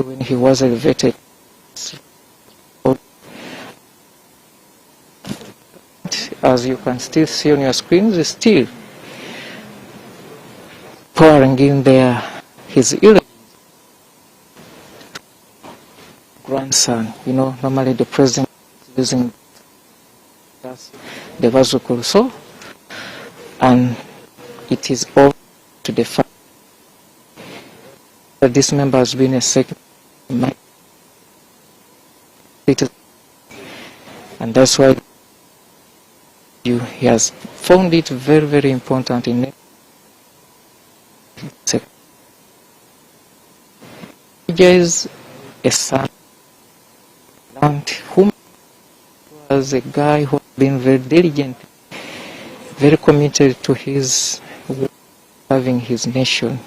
when he was elevated. As you can still see on your screens, is still pouring in there his grandson. You know, normally the president is using the Vazuku so, and it is all to the fact that this member has been a second, and that's why he has found it very, very important in there is a son whom was a guy who has been very diligent, very committed to his work, serving his nation.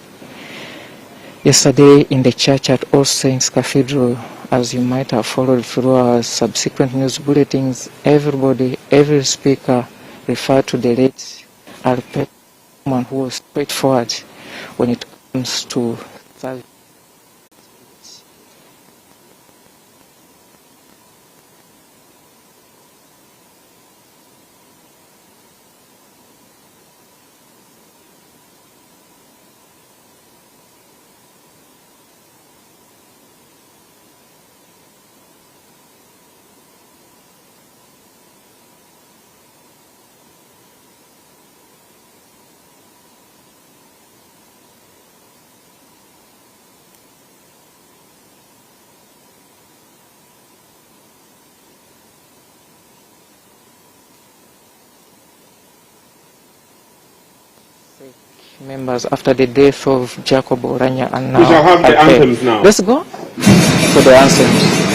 Yesterday in the church at All Saints Cathedral, as you might have followed through our subsequent news bulletins, every speaker referred to the late Aleper, someone who was straightforward when it comes to serving. Members after the death of Jacob Oranya and now. We shall have the anthems now. Let's go for the anthems.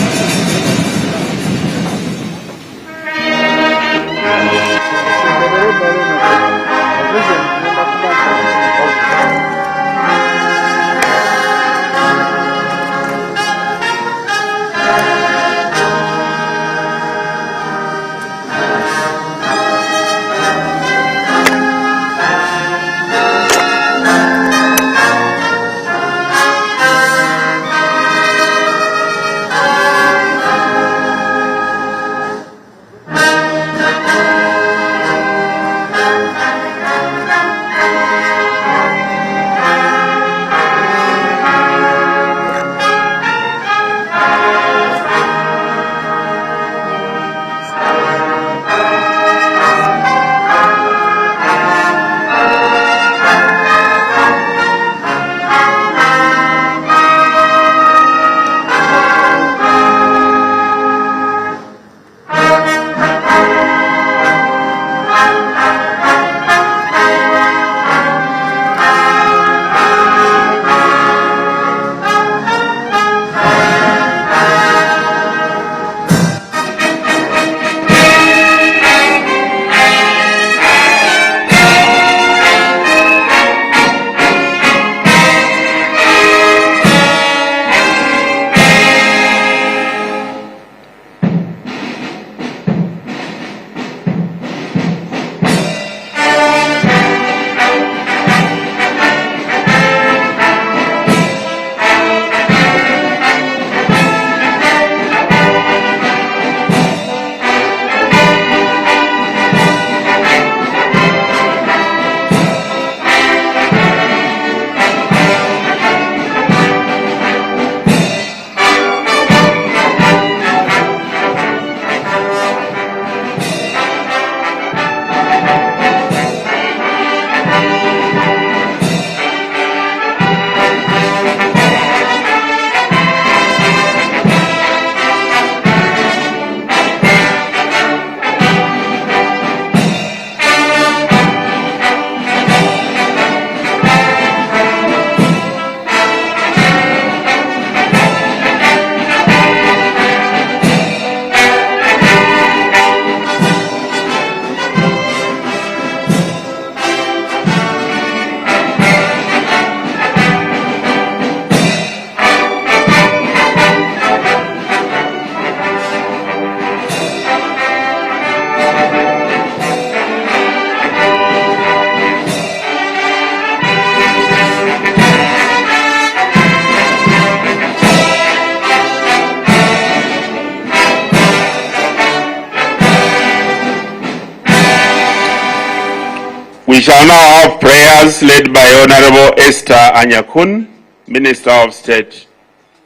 shall now have prayers led by Honorable Esther Anyakun, Minister of State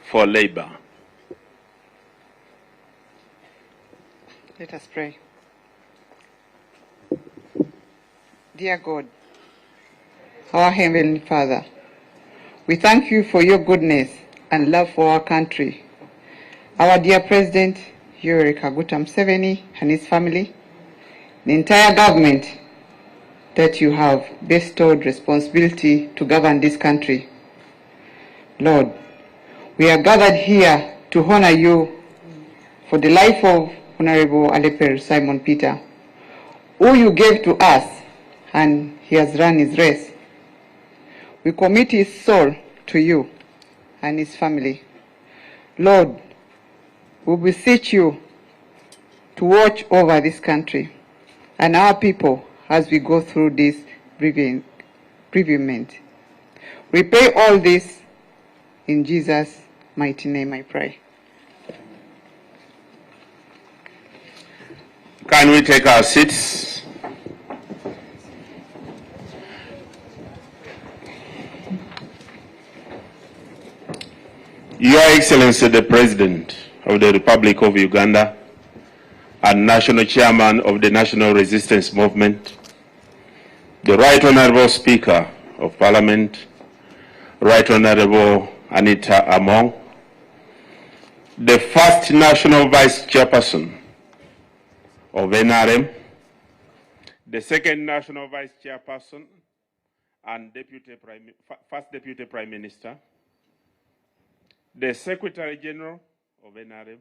for Labor. Let us pray. Dear God, our Heavenly Father, we thank you for your goodness and love for our country. Our dear President, Yoweri Kaguta Museveni and his family, the entire government that you have bestowed responsibility to govern this country. Lord, we are gathered here to honor you for the life of Honorable Aleper Simon Peter, who you gave to us, and he has run his race. We commit his soul to you and his family. Lord, we beseech you to watch over this country and our people as we go through this bereavement. We pray all this in Jesus' mighty name, I pray. Can we take our seats? Your Excellency, the President of the Republic of Uganda and National Chairman of the National Resistance Movement, the Right Honorable Speaker of Parliament, Right Honorable Anita Among, the first National Vice Chairperson of NRM, the second National Vice Chairperson and First Deputy Prime Minister, the Secretary General of NRM,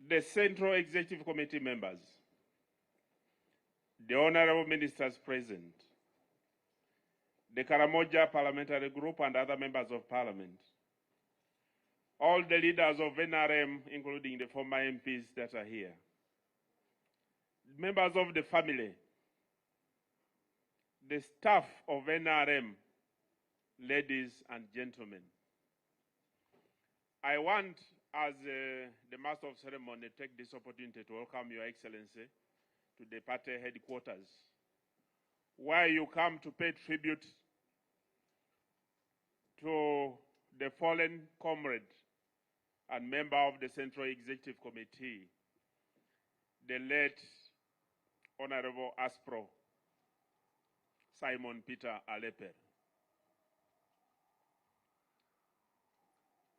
the Central Executive Committee members, the Honorable Ministers present, the Karamoja Parliamentary Group and other members of Parliament, all the leaders of NRM, including the former MPs that are here, members of the family, the staff of NRM, ladies and gentlemen. I want, as the Master of Ceremony, take this opportunity to welcome Your Excellency to the party headquarters, where you come to pay tribute to the fallen comrade and member of the Central Executive Committee, the late Honorable Aspro Simon Peter Aleper.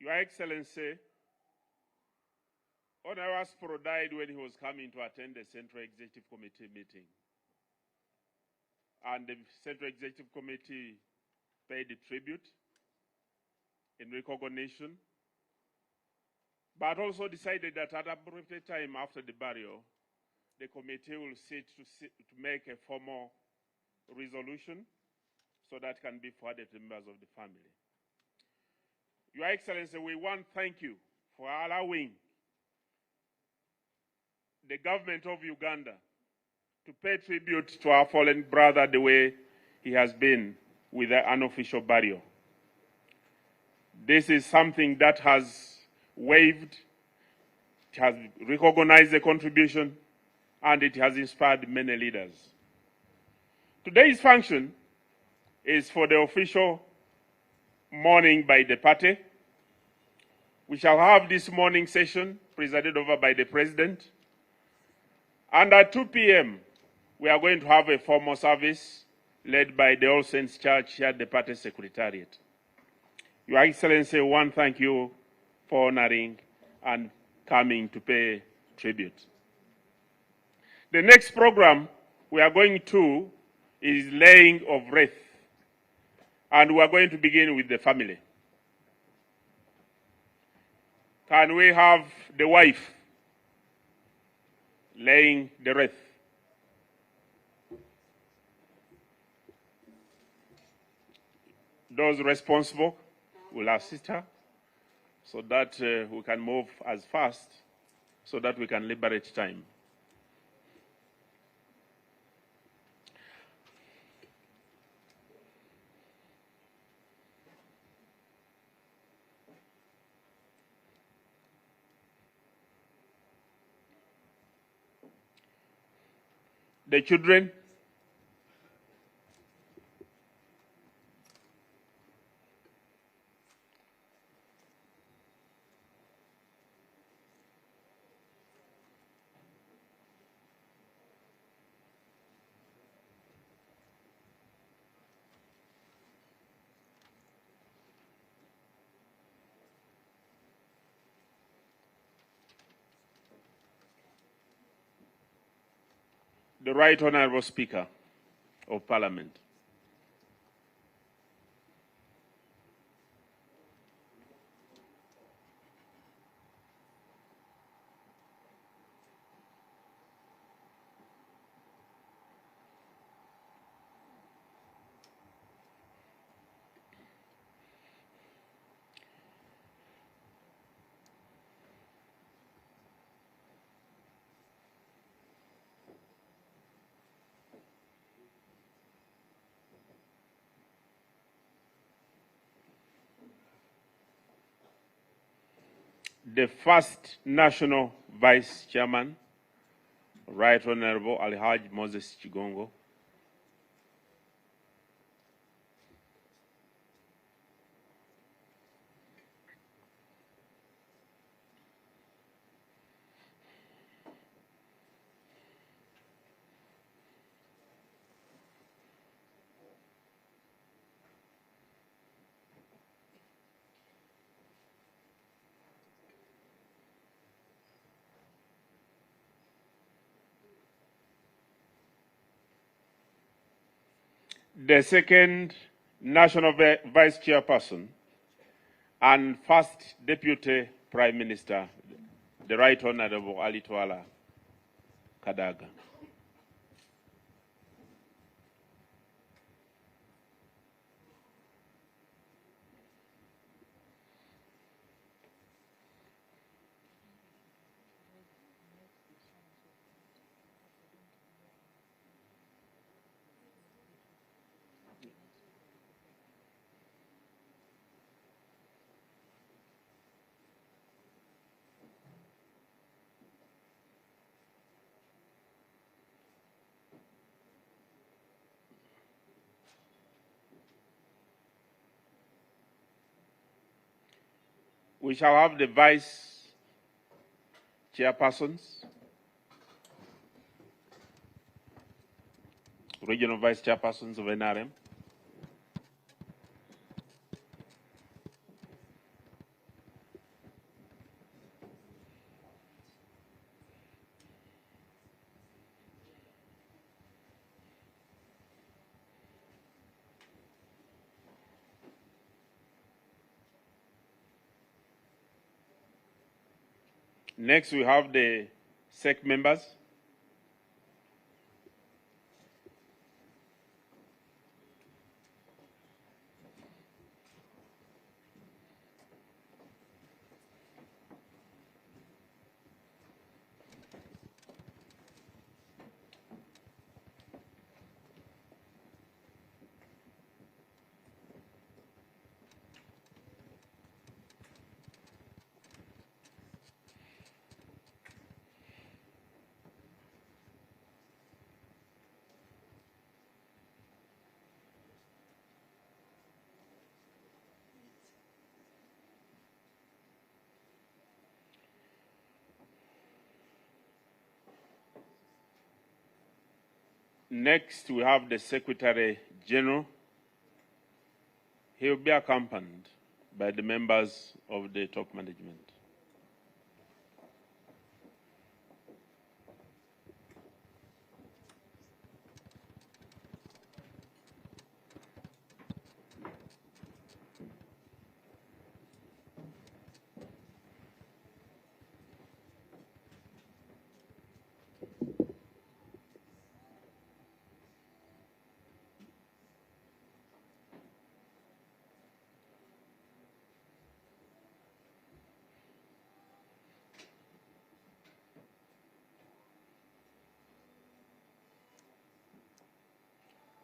Your Excellency, Honorable Aspro died when he was coming to attend the Central Executive Committee meeting. And the Central Executive Committee paid the tribute in recognition, but also decided that at a appropriate time after the burial, the committee will sit to make a formal resolution so that can be forwarded to members of the family. Your Excellency, we want to thank you for allowing the government of Uganda to pay tribute to our fallen brother the way he has been with the unofficial burial. This is something that has waived, it has recognized the contribution, and it has inspired many leaders. Today's function is for the official mourning by the party. We shall have this morning session presided over by the President. And at 2 p.m., we are going to have a formal service led by the All Saints Church here at the party secretariat. Your Excellency, I want to thank you for honoring and coming to pay tribute. The next program we are going to is laying of wreath. And we are going to begin with the family. Can we have the wife laying the wreath? Those responsible will assist her so that we can move as fast so that we can liberate time. The children the Right Honourable Speaker of Parliament. The first National Vice Chairman, Right Honourable Alhaji Moses Chigongo. The second National Vice Chairperson and first Deputy Prime Minister, the Right Honourable Ali Twala Kadaga. We shall have the Vice Chairpersons, Regional Vice Chairpersons of NRM. Next, we have the SEC members. Next, we have the Secretary General. He will be accompanied by the members of the top management.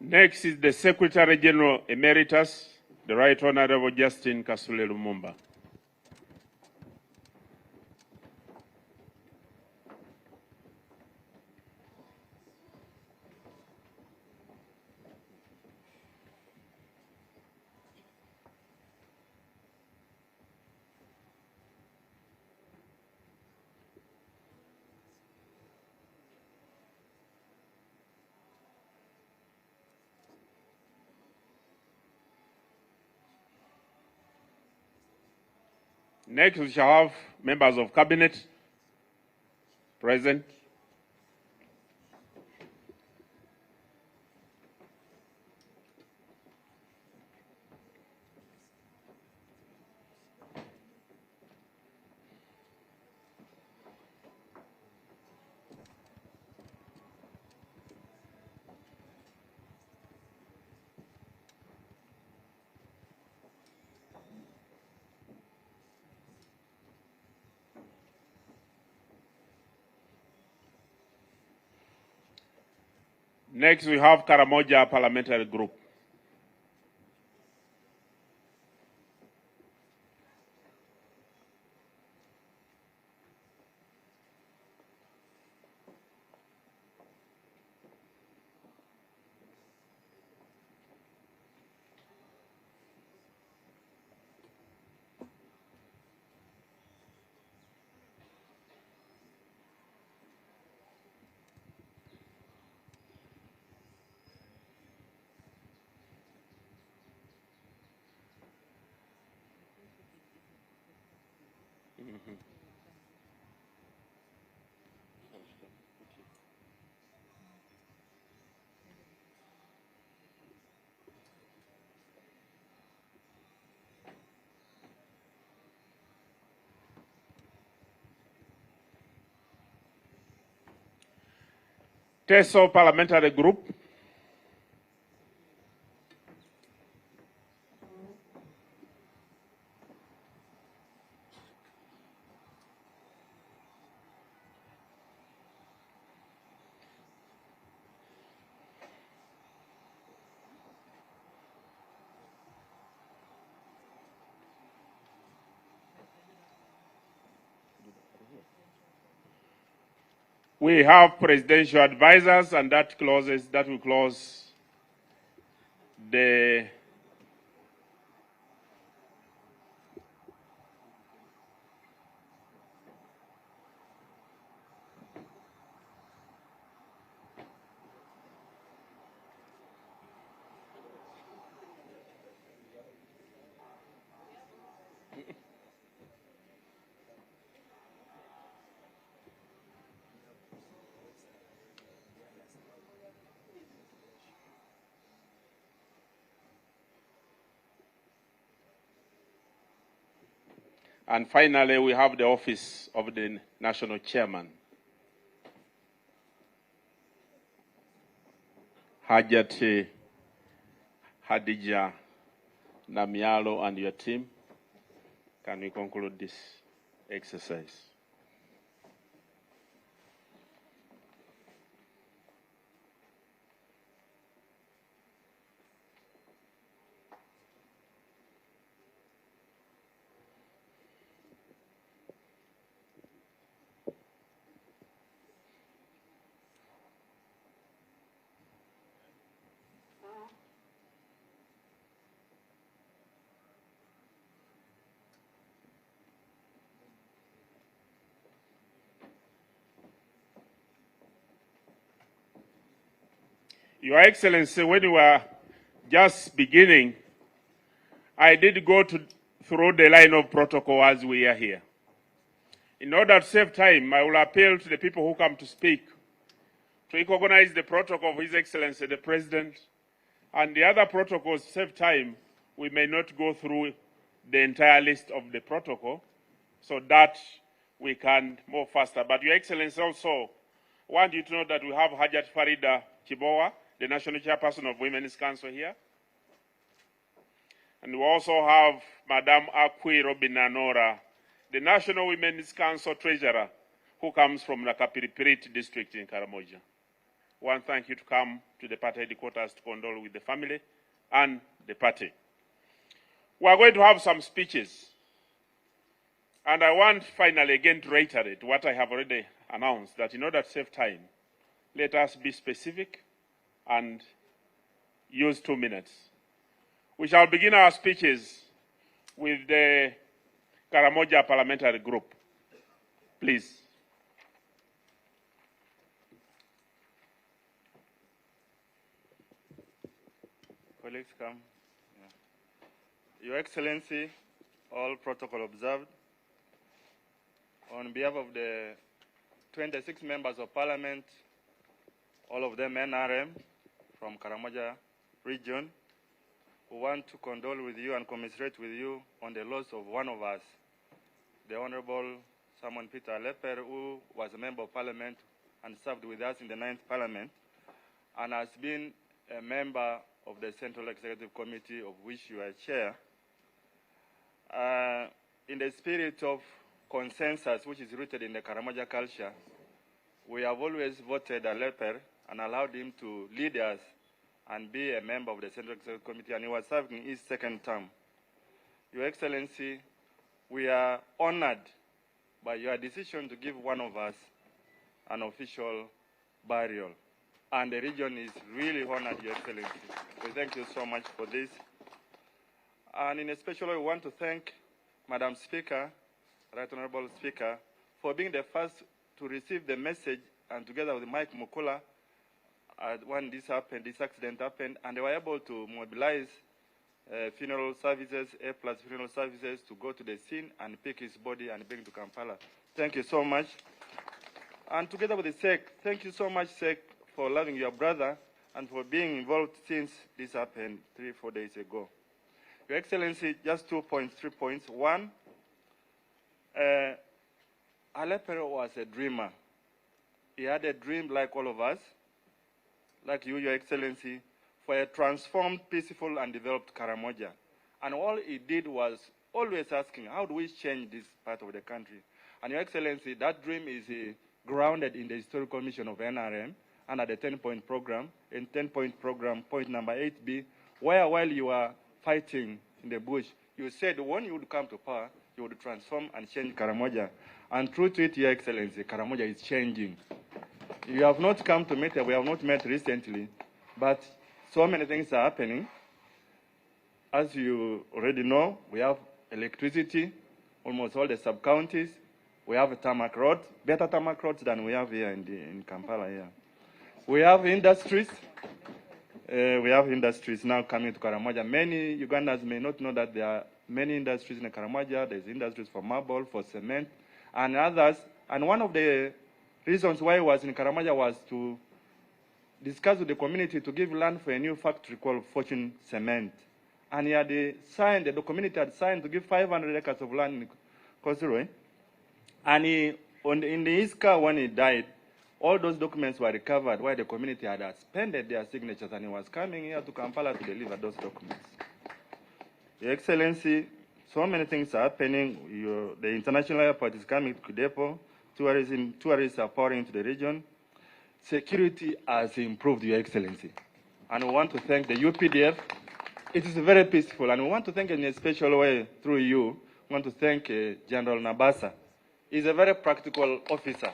Next is the Secretary General Emeritus, the Right Honourable Justin Kasule Lumumba. Next, we shall have members of Cabinet present. Next, we have Karamoja Parliamentary Group. TESO Parliamentary Group. We have presidential advisors, and that will close the and finally, we have the office of the national chairman. Hajati Hadija Namialo and your team. Can we conclude this exercise? Your Excellency, when we were just beginning, I did go through the line of protocol as we are here. In order to save time, I will appeal to the people who come to speak to recognize the protocol of His Excellency the President, and the other protocols to save time. We may not go through the entire list of the protocol so that we can move faster. But Your Excellency, also want you to know that we have Hajat Farida Chibowa, the National Chairperson of Women's Council here. And we also have Madame Akwi Robinanora, the National Women's Council Treasurer, who comes from the Kapiripirit district in Karamoja. I want to thank you to come to the party headquarters to condole with the family and the party. We are going to have some speeches. And I want finally again to reiterate what I have already announced, that in order to save time, let us be specific and use 2 minutes. We shall begin our speeches with the Karamoja Parliamentary Group. Please. Colleagues, come. Yeah. Your Excellency, all protocol observed. On behalf of the 26 members of Parliament, all of them NRM from Karamoja region, who want to condole with you and commiserate with you on the loss of one of us, the Honorable Simon Peter Aleper, who was a member of Parliament and served with us in the 9th Parliament, and has been a member of the Central Executive Committee, of which you are chair. In the spirit of consensus, which is rooted in the Karamoja culture, we have always voted Aleper and allowed him to lead us and be a member of the Central Executive Committee, and he was serving his second term. Your Excellency, we are honored by your decision to give one of us an official burial. And the region is really honored, Your Excellency. We thank you so much for this. And in a special way, we want to thank Madam Speaker, Right Honorable Speaker, for being the first to receive the message, and together with Mike Mukula, when this accident happened, and they were able to mobilize funeral services, A+ funeral services, to go to the scene and pick his body and bring to Kampala. Thank you so much. And together with the SEC, thank you so much, SEC, for loving your brother and for being involved since this happened 3-4 days ago. Your Excellency, just 2 points, 3 points. One, Aleper was a dreamer. He had a dream like all of us, like you, Your Excellency, for a transformed, peaceful, and developed Karamoja. And all he did was always asking, how do we change this part of the country? And Your Excellency, that dream is grounded in the historical mission of NRM under the 10-point program. In 10-point program, point number 8B, where while you are fighting in the bush, you said when you would come to power, you would transform and change Karamoja. And true to it, Your Excellency, Karamoja is changing. You have not come to meet, we have not met recently, but so many things are happening. As you already know, we have electricity, almost all the sub-counties. We have a tarmac road, better tarmac roads than we have here in Kampala here. We have industries. We have industries now coming to Karamoja. Many Ugandans may not know that there are many industries in Karamoja. There's industries for marble, for cement, and others. And one of the reasons why I was in Karamoja was to discuss with the community to give land for a new factory called Fortune Cement. And he had signed, the community had signed to give 500 acres of land in Kosirwe. And in the ISCA, when he died, all those documents were recovered where the community had expended their signatures, and he was coming here to Kampala to deliver those documents. Your Excellency, so many things are happening. The international airport is coming to Kudepo. Tourists are pouring into the region. Security has improved, Your Excellency. And we want to thank the UPDF. It is very peaceful, and we want to thank in a special way through you. We want to thank General Nabasa. He's a very practical officer.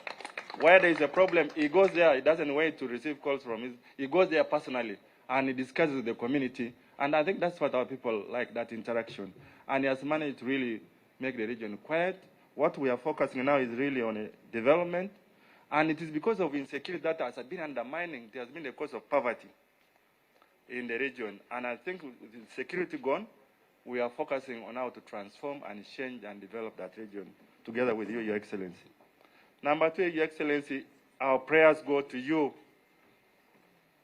Where there is a problem, he goes there. He doesn't wait to receive calls from him. He goes there personally, and he discusses with the community. And I think that's what our people like, that interaction. And he has managed to really make the region quiet. What we are focusing now is really on development. And it is because of insecurity that has been undermining. It has been the cause of poverty in the region. And I think with security gone, we are focusing on how to transform and change and develop that region together with you, Your Excellency. Number 2, Your Excellency, our prayers go to you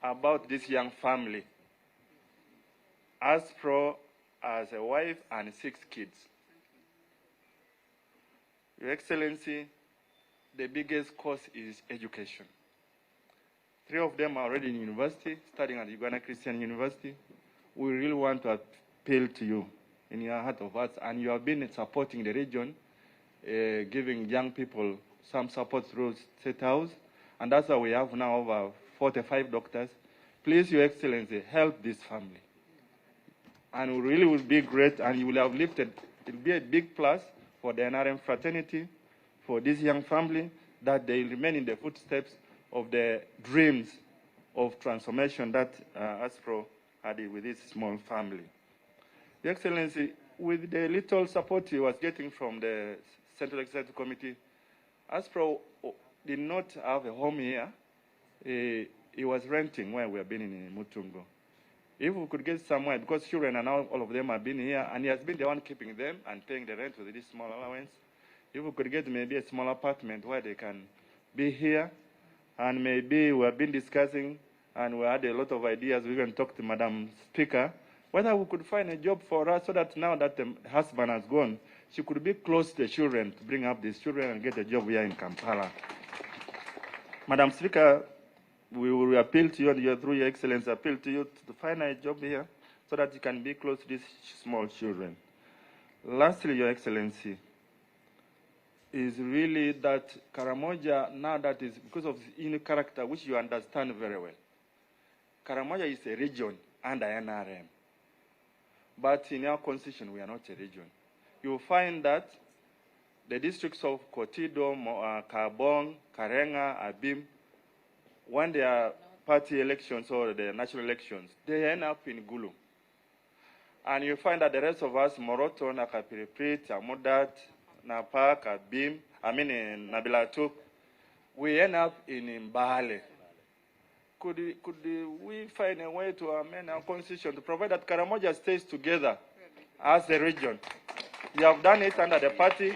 about this young family. Aspro has a wife and 6 kids. Your Excellency, the biggest course is education. 3 of them are already in university, studying at Uganda Christian University. We really want to appeal to you in your heart of hearts, and you have been supporting the region, giving young people some support through State House, and that's why we have now over 45 doctors. Please, Your Excellency, help this family. And it really will be great, and you will have lifted, it will be a big plus for the NRM fraternity, for this young family, that they remain in the footsteps of the dreams of transformation that Aspro had with his small family. Your Excellency, with the little support he was getting from the Central Executive Committee, Aspro did not have a home here. He was renting where we have been in Mutungo. If we could get somewhere, because children and all of them have been here, and he has been the one keeping them and paying the rent with this small allowance. If we could get maybe a small apartment where they can be here, and maybe we have been discussing, and we had a lot of ideas. We even talked to Madam Speaker, whether we could find a job for her so that now that the husband has gone, she could be close to the children to bring up these children and get a job here in Kampala. Madam Speaker, we will appeal to you, and through Your Excellency, appeal to you to find a job here so that you can be close to these small children. Lastly, Your Excellency, is really that Karamoja, now that is because of his unique character, which you understand very well. Karamoja is a region under NRM. But in our constitution, we are not a region. You will find that the districts of Kotido, Karbong, Karenga, Abim, when they are party elections or the national elections, they end up in Gulu. And you find that the rest of us, Moroto, Nakapiriprit, Amudat, Napak, Abim, in Nabilatuk, we end up in Mbale. Could we find a way to amend our constitution to provide that Karamoja stays together as a region? We have done it under the party. We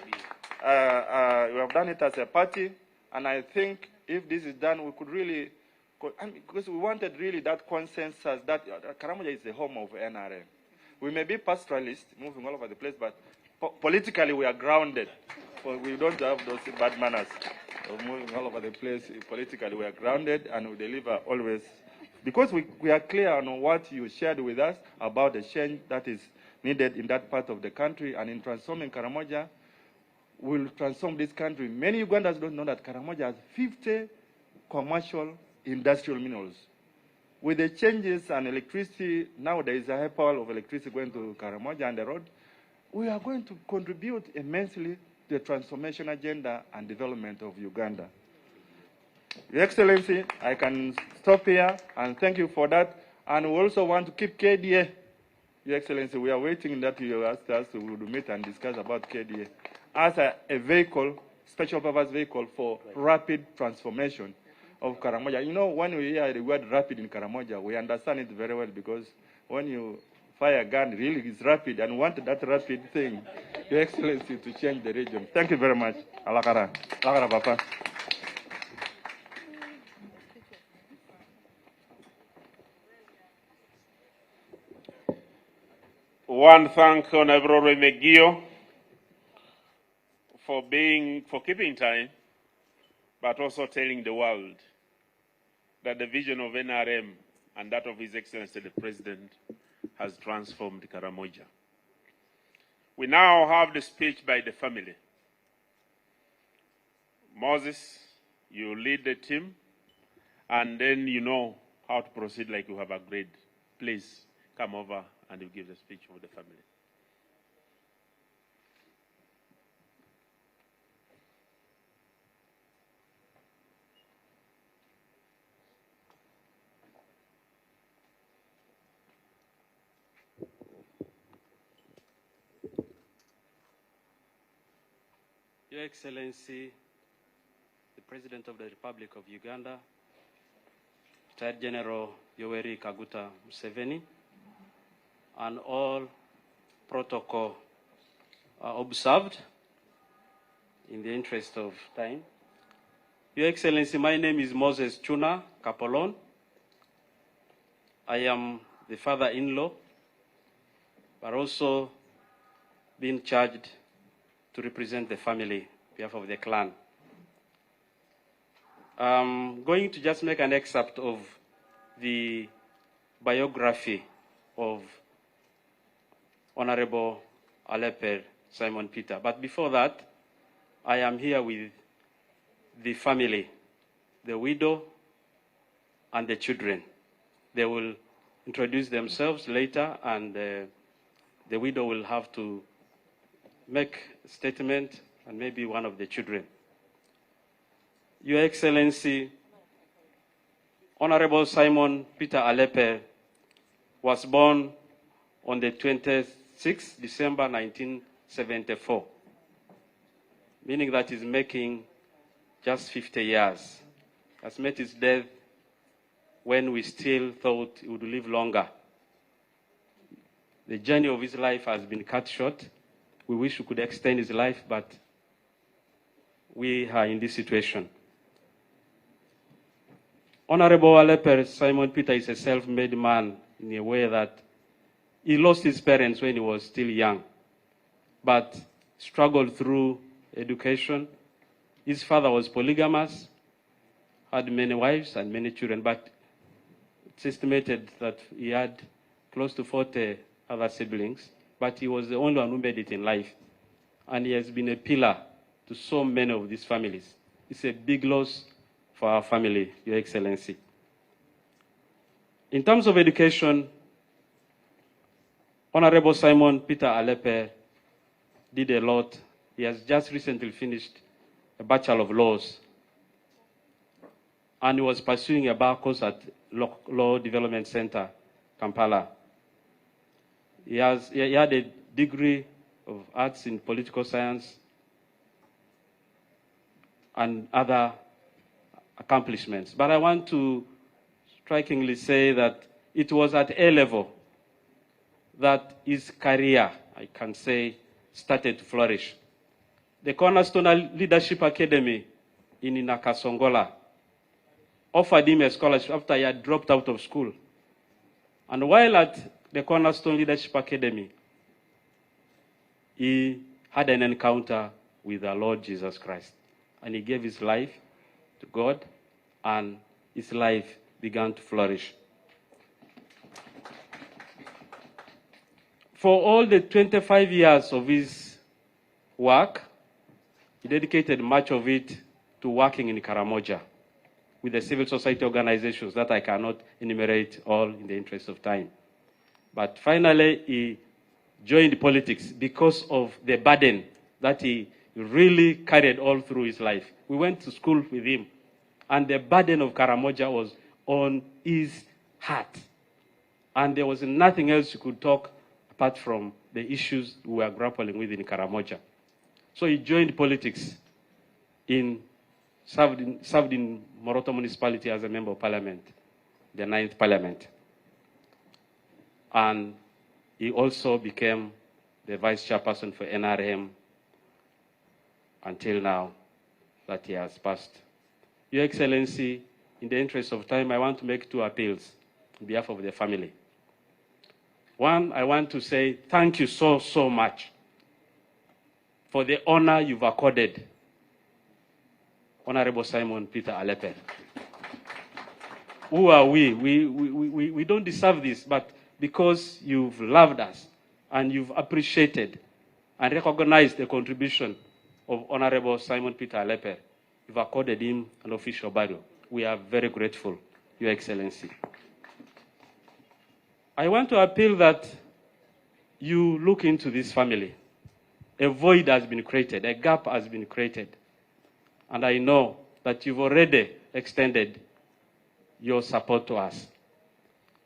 have done it as a party. And I think if this is done, we could really, because we wanted really that consensus that Karamoja is the home of NRM. We may be pastoralists, moving all over the place, but politically we are grounded. We don't have those bad manners of moving all over the place. Politically we are grounded and we deliver always. Because we are clear on what you shared with us about the change that is needed in that part of the country, and in transforming Karamoja, will transform this country. Many Ugandans don't know that Karamoja has 50 commercial industrial minerals. With the changes and electricity, now there is a high power of electricity going to Karamoja and the road. We are going to contribute immensely to the transformation agenda and development of Uganda. Your Excellency, I can stop here and thank you for that. And we also want to keep KDA. Your Excellency, we are waiting that you asked us to meet and discuss about KDA as a vehicle, special purpose vehicle for rapid transformation of Karamoja. You know, when we hear the word rapid in Karamoja, we understand it very well, because when you fire a gun, really it's rapid, and want that rapid thing, Your Excellency, to change the region. Thank you very much. Alakara. Alakara, Papa. One thank Honorable Remegio for keeping time, but also telling the world that the vision of NRM and that of His Excellency the President has transformed Karamoja. We now have the speech by the family. Moses, you lead the team, and then you know how to proceed like you have agreed. Please come over and you give the speech of the family. Your Excellency, the President of the Republic of Uganda, Retired General Yoweri Kaguta Museveni, and all protocol observed in the interest of time. Your Excellency, my name is Moses Chuna Kapolon. I am the father-in-law, but also being charged to represent the family on behalf of the clan. I'm going to just make an excerpt of the biography of Honorable Aleper Simon Peter. But before that, I am here with the family, the widow and the children. They will introduce themselves later, and the widow will have to make a statement, and maybe one of the children. Your Excellency, Honorable Simon Peter Aleper was born on the 26th December 1974, meaning that he's making just 50 years. Has met his death when we still thought he would live longer. The journey of his life has been cut short. We wish we could extend his life, but we are in this situation. Honorable Aleper Simon Peter is a self-made man in a way that he lost his parents when he was still young, but struggled through education. His father was polygamous, had many wives and many children, but it's estimated that he had close to 40 other siblings, but he was the only one who made it in life. And he has been a pillar to so many of these families. It's a big loss for our family, Your Excellency. In terms of education, Honorable Simon Peter Aleper did a lot. He has just recently finished a Bachelor of Laws, and he was pursuing a bar course at Law Development Center, Kampala. He had a degree of arts in political science and other accomplishments. But I want to strikingly say that it was at A level that his career, I can say, started to flourish. The Cornerstone Leadership Academy in Nakasongola offered him a scholarship after he had dropped out of school. And while at the Cornerstone Leadership Academy, he had an encounter with our Lord Jesus Christ. And he gave his life to God, and his life began to flourish. For all the 25 years of his work, he dedicated much of it to working in Karamoja with the civil society organizations that I cannot enumerate all in the interest of time. But finally, he joined politics because of the burden that he really carried all through his life. We went to school with him, and the burden of Karamoja was on his heart. And there was nothing else you could talk apart from the issues we were grappling with in Karamoja. So he joined politics, served in Moroto municipality as a member of parliament, the 9th parliament. And he also became the vice chairperson for NRM until now that he has passed. Your Excellency, in the interest of time, I want to make 2 appeals on behalf of the family. One, I want to say thank you so much for the honor you've accorded Honorable Simon Peter Aleper. Who are we? We don't deserve this, but because you've loved us and you've appreciated and recognized the contribution of Honorable Simon Peter Aleper, you've accorded him an official burial. We are very grateful, Your Excellency. I want to appeal that you look into this family. A void has been created, a gap has been created. And I know that you've already extended your support to us.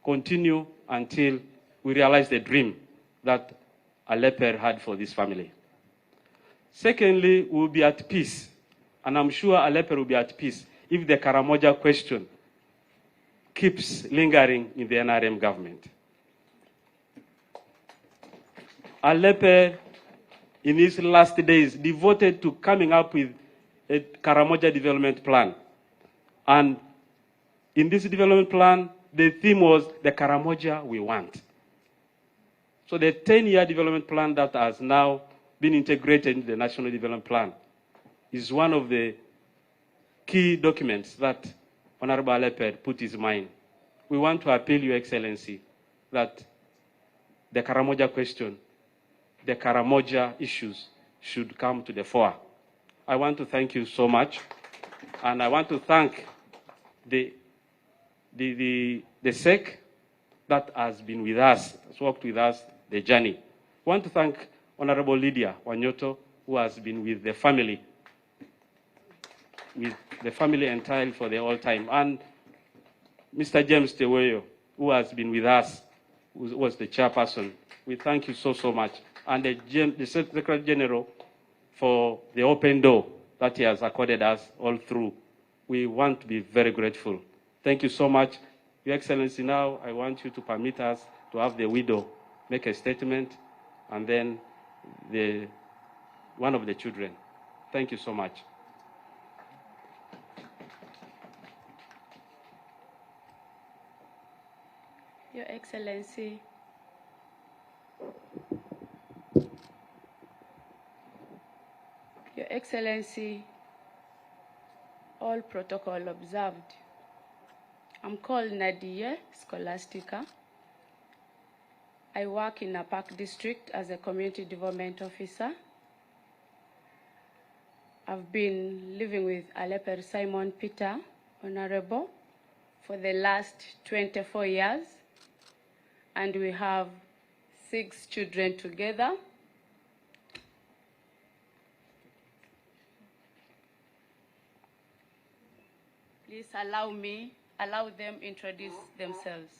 Continue until we realize the dream that Aleper had for this family. Secondly, we'll be at peace. And I'm sure Aleper will be at peace if the Karamoja question keeps lingering in the NRM government. Aleper, in his last days, devoted to coming up with a Karamoja development plan. And in this development plan, the theme was the Karamoja we want. So the 10-year development plan that has now been integrated into the National Development Plan is one of the key documents that Honorable Aleper put his mind. We want to appeal, Your Excellency, that the Karamoja question, the Karamoja issues should come to the fore. I want to thank you so much, and I want to thank the SEC that has been with us, has worked with us the journey. I want to thank Honorable Lydia Wanyoto, who has been with the family entirely for the whole time, and Mr. James Teweyo, who has been with us, who was the chairperson. We thank you so much. And the Secretary General for the open door that he has accorded us all through. We want to be very grateful. Thank you so much. Your Excellency, now I want you to permit us to have the widow make a statement, and then one of the children. Thank you so much. Your Excellency, Your Excellency, all protocol observed. I'm called Nadia Scholastica. I work in a Park district as a community development officer. I've been living with Aleper Simon Peter, Honorable, for the last 24 years, and we have 6 children together. Please allow them introduce themselves.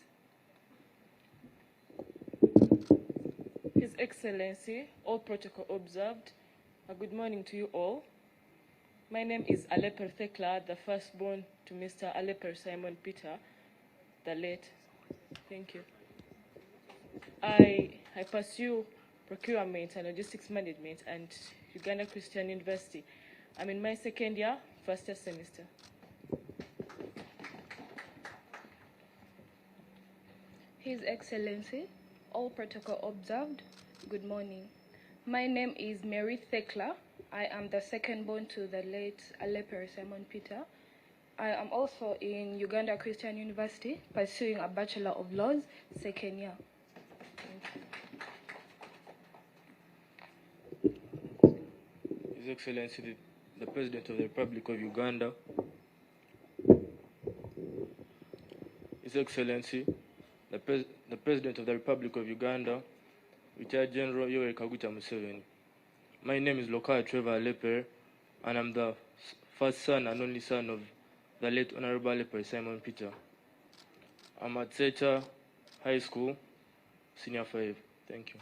His Excellency, all protocol observed, good morning to you all. My name is Aleper Thekla, the firstborn to Mr. Aleper Simon Peter, the late. Thank you. I pursue procurement and logistics management at Uganda Christian University. I'm in my second year, first semester. His Excellency, all protocol observed, good morning. My name is Mary Thekla. I am the second born to the late Aleper Simon Peter. I am also in Uganda Christian University pursuing a Bachelor of Laws, second year. His Excellency, the President of the Republic of Uganda. His Excellency, the President of the Republic of Uganda, Retired General Yoweri Kaguta Museveni. My name is Lokaya Trevor Aleper, and I'm the first son and only son of the late Honorable Aleper Simon Peter. I'm at Zeta High School, Senior 5. Thank you.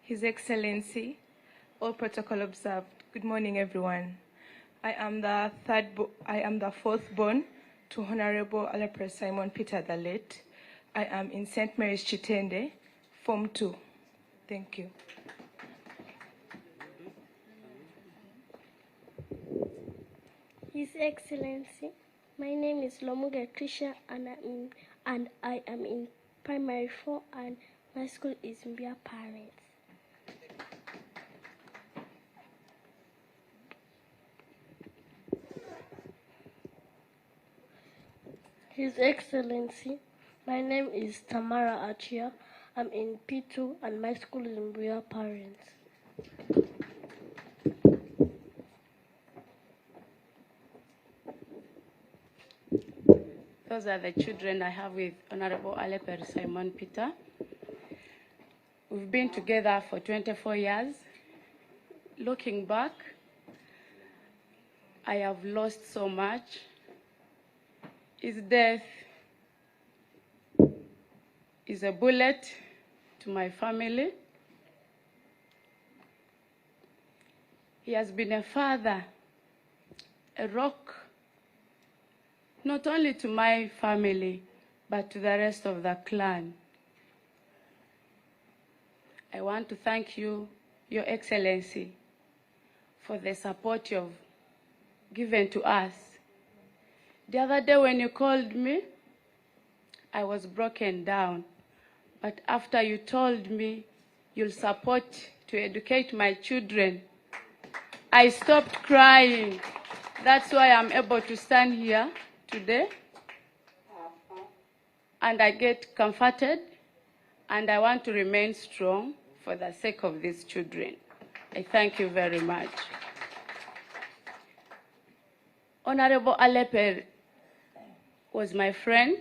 His Excellency, all protocol observed. Good morning, everyone. I am the fourth born to Honorable Aleper Simon Peter the late. I am in St. Mary's Chitende, Form 2. Thank you. His Excellency, my name is Lomuga Trisha, and I am in Primary 4, and my school is Mbia Parents. His Excellency, my name is Tamara Achia. I'm in P2 and my school is Mbria Parents. Those are the children I have with Honorable Aleper Simon Peter. We've been together for 24 years. Looking back, I have lost so much. His death is a bullet to my family. He has been a father, a rock, not only to my family, but to the rest of the clan. I want to thank you, Your Excellency, for the support you've given to us. The other day when you called me, I was broken down. But after you told me you'll support to educate my children, I stopped crying. That's why I'm able to stand here today. And I get comforted, and I want to remain strong for the sake of these children. I thank you very much. Honorable Aleper was my friend.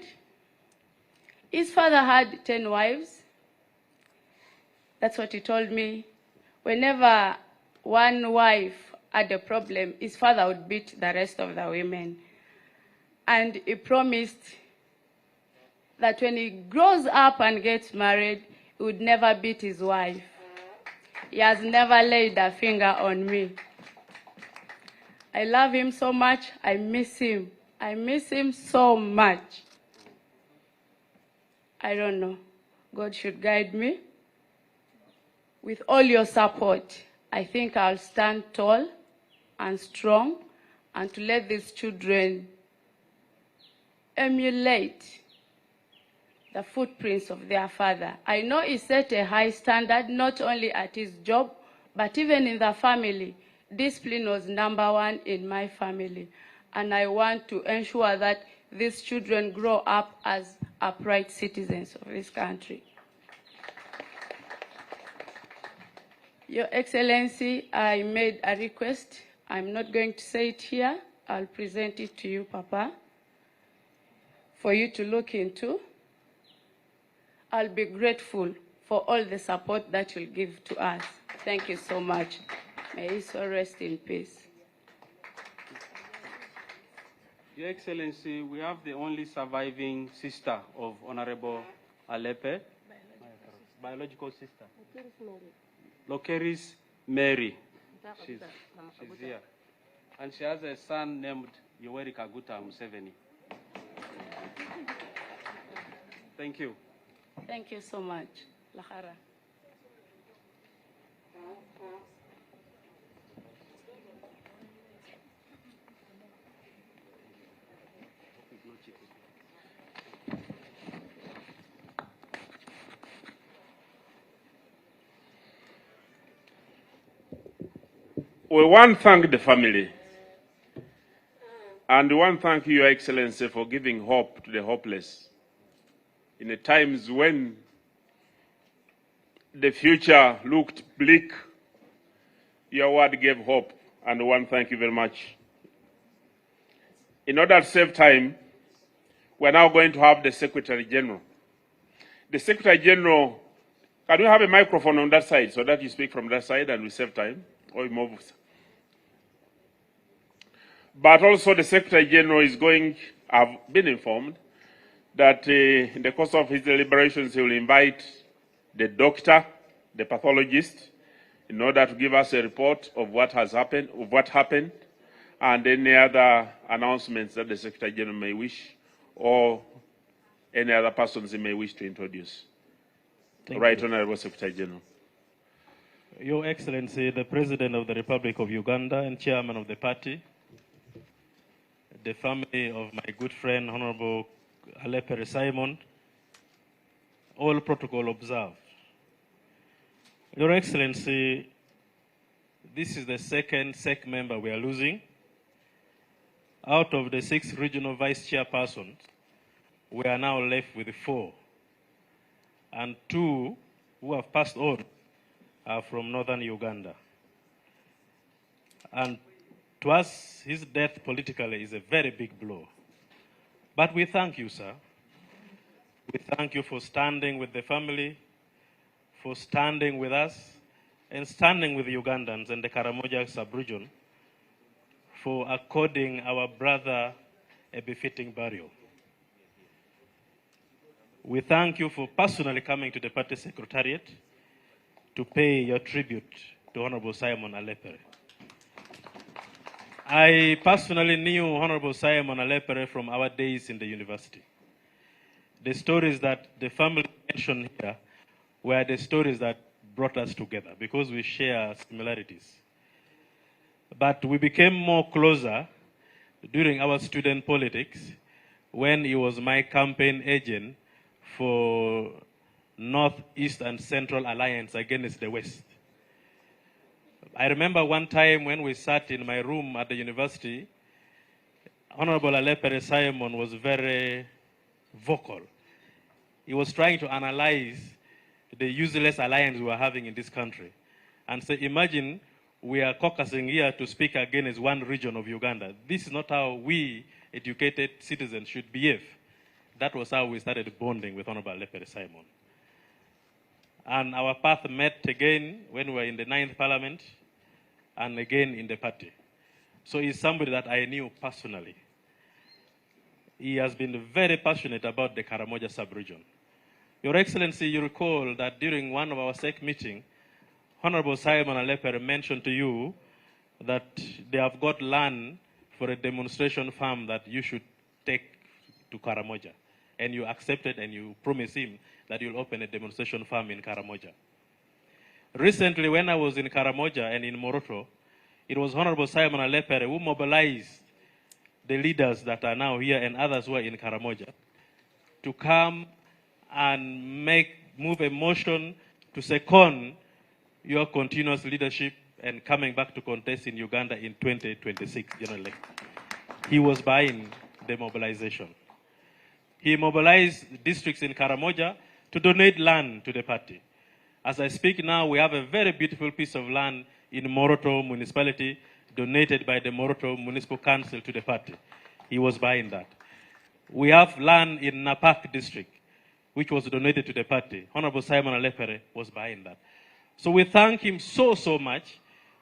His father had 10 wives. That's what he told me. Whenever one wife had a problem, his father would beat the rest of the women. And he promised that when he grows up and gets married, he would never beat his wife. He has never laid a finger on me. I love him so much. I miss him. I miss him so much. I don't know. God should guide me. With all your support, I think I'll stand tall and strong, and to let these children emulate the footprints of their father. I know he set a high standard, not only at his job, but even in the family. Discipline was #1 in my family. And I want to ensure that these children grow up as upright citizens of this country. Your Excellency, I made a request. I'm not going to say it here. I'll present it to you, Papa, for you to look into. I'll be grateful for all the support that you'll give to us. Thank you so much. May he so rest in peace. Your Excellency, we have the only surviving sister of Honorable Aleper. Biological sister. Lokeris Mary. She's here. And she has a son named Yoweri Kaguta Museveni. Thank you. Thank you so much. Lahara. We want to thank the family, and we want to thank Your Excellency for giving hope to the hopeless in the times when the future looked bleak. Your word gave hope, and we want to thank you very much. In order to save time, we're now going to have the Secretary General. The Secretary General, can we have a microphone on that side so that you speak from that side and we save time? Or we move. But also the Secretary General is I've been informed that in the course of his deliberations, he will invite the doctor, the pathologist, in order to give us a report of what happened, and any other announcements that the Secretary General may wish, or any other persons he may wish to introduce. Right, Honorable Secretary General. Your Excellency, the President of the Republic of Uganda and Chairman of the party, the family of my good friend, Honorable Aleper Simon, all protocol observed. Your Excellency, this is the second SEC member we are losing. Out of the 6 regional vice chairpersons, we are now left with 4. And 2 who have passed on are from northern Uganda. And to us, his death politically is a very big blow. But we thank you, sir. We thank you for standing with the family, for standing with us, and standing with the Ugandans and the Karamoja sub-region for according our brother a befitting burial. We thank you for personally coming to the party secretariat to pay your tribute to Honorable Simon Aleper. I personally knew Honorable Simon Aleper from our days in the university. The stories that the family mentioned here were the stories that brought us together because we share similarities. But we became more closer during our student politics when he was my campaign agent for North, East, and Central Alliance against the West. I remember one time when we sat in my room at the university, Honorable Aleper Simon was very vocal. He was trying to analyze the useless alliance we were having in this country. And so imagine we are caucusing here to speak against one region of Uganda. This is not how we, educated citizens, should behave. That was how we started bonding with Honorable Aleper Simon. And our path met again when we were in the 9th Parliament and again in the party. So he's somebody that I knew personally. He has been very passionate about the Karamoja sub-region. Your Excellency, you recall that during one of our SEC meetings, Honorable Simon Aleper mentioned to you that they have got land for a demonstration farm that you should take to Karamoja. And you accepted and you promised him that you'll open a demonstration farm in Karamoja. Recently, when I was in Karamoja and in Moroto, it was Honorable Simon Aleper who mobilized the leaders that are now here and others who are in Karamoja to come and move a motion to second your continuous leadership and coming back to contest in Uganda in 2026 general election. He was behind the mobilization. He mobilized districts in Karamoja to donate land to the party. As I speak now, we have a very beautiful piece of land in Moroto municipality donated by the Moroto Municipal Council to the party. He was buying that. We have land in Napak district, which was donated to the party. Honorable Simon Aleper was buying that. So we thank him so much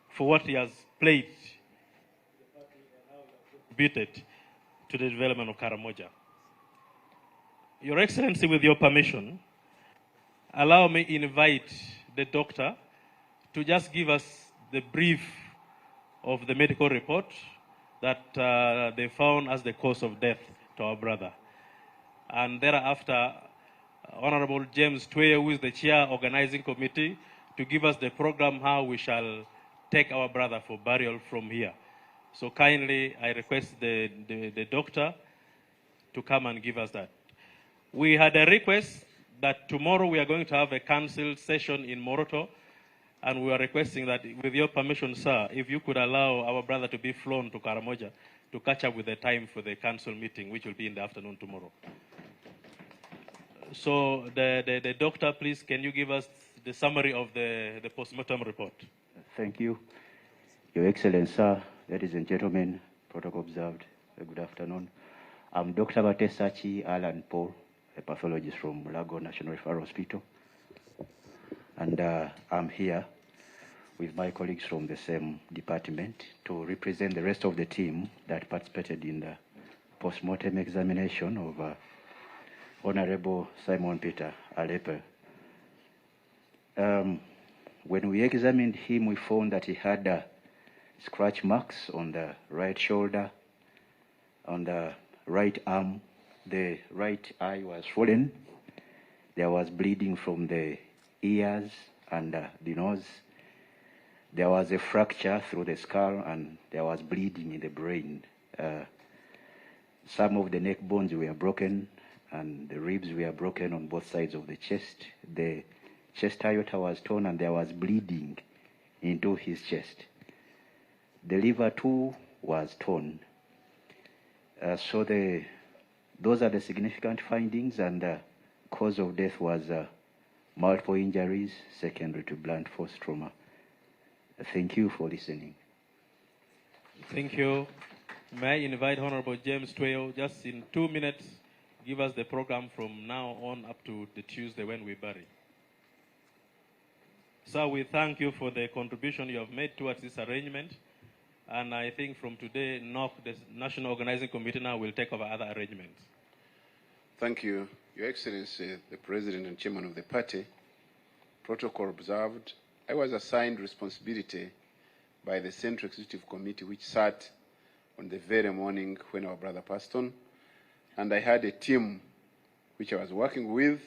for what he has played, contributed to the development of Karamoja. Your Excellency, with your permission, allow me invite the doctor to just give us the brief of the medical report that they found as the cause of death to our brother. And thereafter, Honorable James Tweye, who is the chair organizing committee, to give us the program how we shall take our brother for burial from here. So kindly, I request the doctor to come and give us that. We had a request that tomorrow we are going to have a council session in Moroto, and we are requesting that, with your permission, sir, if you could allow our brother to be flown to Karamoja to catch up with the time for the council meeting, which will be in the afternoon tomorrow. So the doctor, please, can you give us the summary of the postmortem report? Thank you. Your Excellency, sir, ladies and gentlemen, protocol observed, good afternoon. I'm Dr. Batesachi Alan Paul, a pathologist from Lago National Referral Hospital. And I'm here with my colleagues from the same department to represent the rest of the team that participated in the post-mortem examination of Honorable Simon Peter Aleper. When we examined him, we found that he had scratch marks on the right shoulder, on the right arm. The right eye was swollen. There was bleeding from the ears and the nose. There was a fracture through the skull, and there was bleeding in the brain. Some of the neck bones were broken, and the ribs were broken on both sides of the chest. The chest aorta was torn, and there was bleeding into his chest. The liver too was torn. So those are the significant findings, and the cause of death was multiple injuries secondary to blunt force trauma. Thank you for listening. Thank you. May I invite Honorable James Tweye, just in 2 minutes, give us the program from now on up to the Tuesday when we bury. Sir, we thank you for the contribution you have made towards this arrangement. And I think from today, NOC, the National Organizing Committee, now will take over other arrangements. Thank you, Your Excellency, the President and Chairman of the party. Protocol observed. I was assigned responsibility by the Central Executive Committee, which sat on the very morning when our brother passed on. And I had a team which I was working with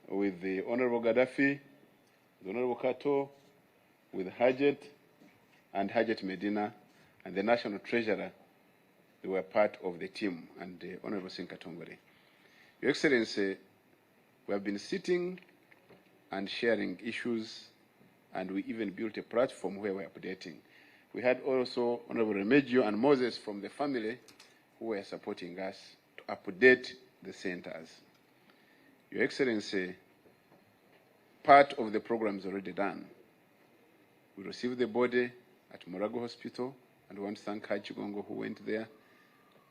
the Honorable Gaddafi, the Honorable Kato, with Hajet and Hajet Medina, and the National Treasurer. They were part of the team, and the Honorable Sinkatongore. Your Excellency, we have been sitting and sharing issues, and we even built a platform where we're updating. We had also Honorable Remigio and Moses from the family who were supporting us to update the centers. Your Excellency, part of the program is already done. We received the body at Morago Hospital, and we want to thank Haji Gongo who went there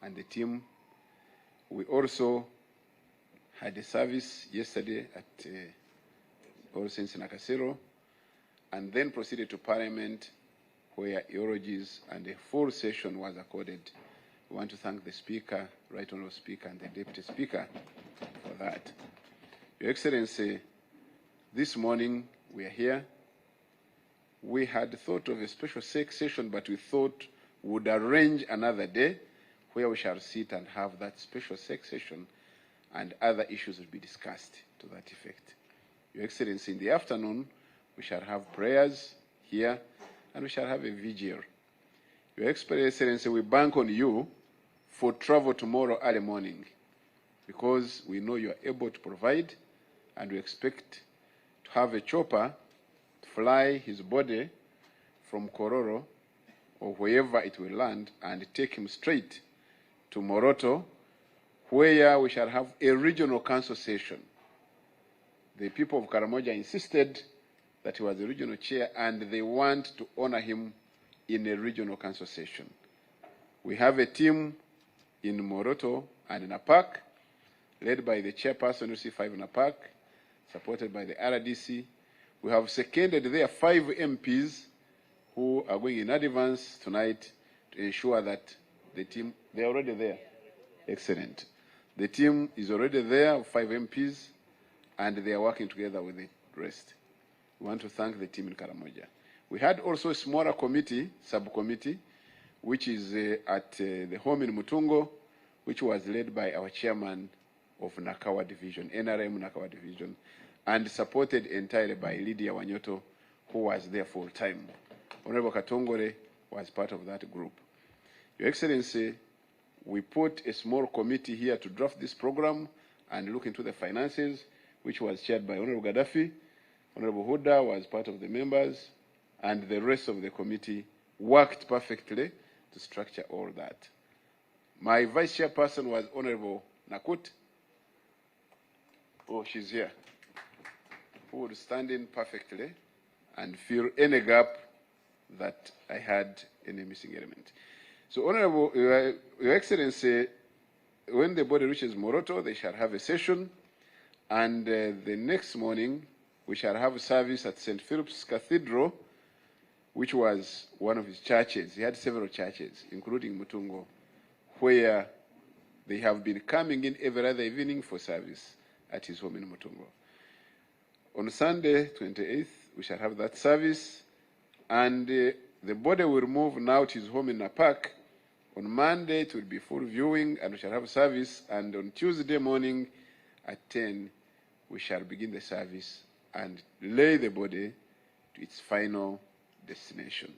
and the team. We also had a service yesterday at All Saints in Nakasero, and then proceeded to Parliament, where eulogies and a full session was accorded. We want to thank the Speaker, Right Honourable Speaker, and the Deputy Speaker for that. Your Excellency, this morning we are here. We had thought of a special session, but we thought we would arrange another day where we shall sit and have that special session, and other issues will be discussed to that effect. Your Excellency, in the afternoon, we shall have prayers here, and we shall have a vigil. Your Excellency, we bank on you for travel tomorrow early morning, because we know you are able to provide, and we expect to have a chopper to fly his body from Kororo or wherever it will land and take him straight to Moroto, where we shall have a regional council session. the people of Karamoja insisted that he was the regional chair, and they want to honor him in a regional council session. We have a team in Moroto and in Apak, led by the chairperson of C5 in Apak, supported by the RDC. We have seconded there 5 MPs who are going in advance tonight to ensure that the team, they're already there. Excellent. The team is already there, 5 MPs, and they are working together with the rest. We want to thank the team in Karamoja. We had also a smaller committee, subcommittee, which is at the home in Mutungo, which was led by our chairman of Nakawa Division, NRM Nakawa Division, and supported entirely by Lydia Wanyoto, who was there full time. Honorable Katongore was part of that group. Your Excellency, we put a small committee here to draft this program and look into the finances, which was chaired by Honorable Gaddafi. Honorable Huda was part of the members, and the rest of the committee worked perfectly to structure all that. My vice chairperson was Honorable Nakut. Oh, she's here. Who would stand in perfectly and fill any gap that I had any missing element. So, Honorable, Your Excellency, when the body reaches Moroto, they shall have a session, and the next morning we shall have a service at St. Philip's Cathedral, which was one of his churches. He had several churches, including Mutungo, where they have been coming in every other evening for service at his home in Mutungo. On Sunday, 28th, we shall have that service, and the body will move now to his home in Apak. On Monday, it will be full viewing, and we shall have service, and on Tuesday morning at 10, we shall begin the service and lay the body to its final destination.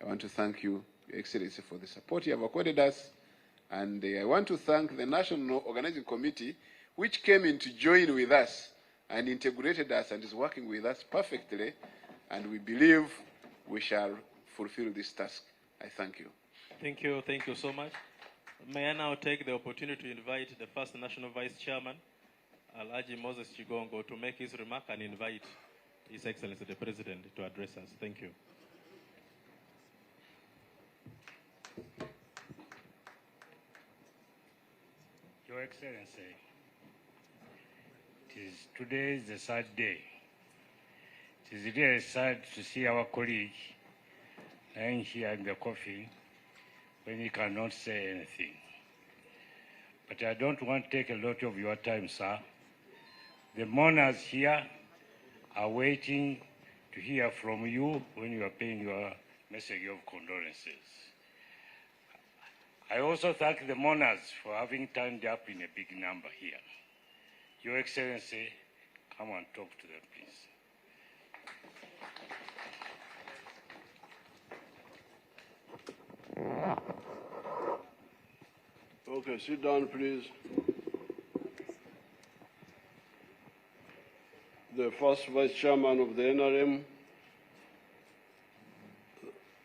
I want to thank you, Your Excellency, for the support you have accorded us, and I want to thank the National Organizing Committee, which came in to join with us and integrated us and is working with us perfectly, and we believe we shall fulfill this task. I thank you. Thank you so much. May I now take the opportunity to invite the first National Vice Chairman, Alhaji Moses Chigongo, to make his remark and invite His Excellency the President to address us. Thank you. Your Excellency, today is the sad day. It is really sad to see our colleague lying here in the coffin when he cannot say anything. But I don't want to take a lot of your time, sir. The mourners here are waiting to hear from you when you are paying your message of condolences. I also thank the mourners for having turned up in a big number here. Your Excellency, come and talk to them, please. Okay, sit down, please. The first Vice Chairman of the NRM,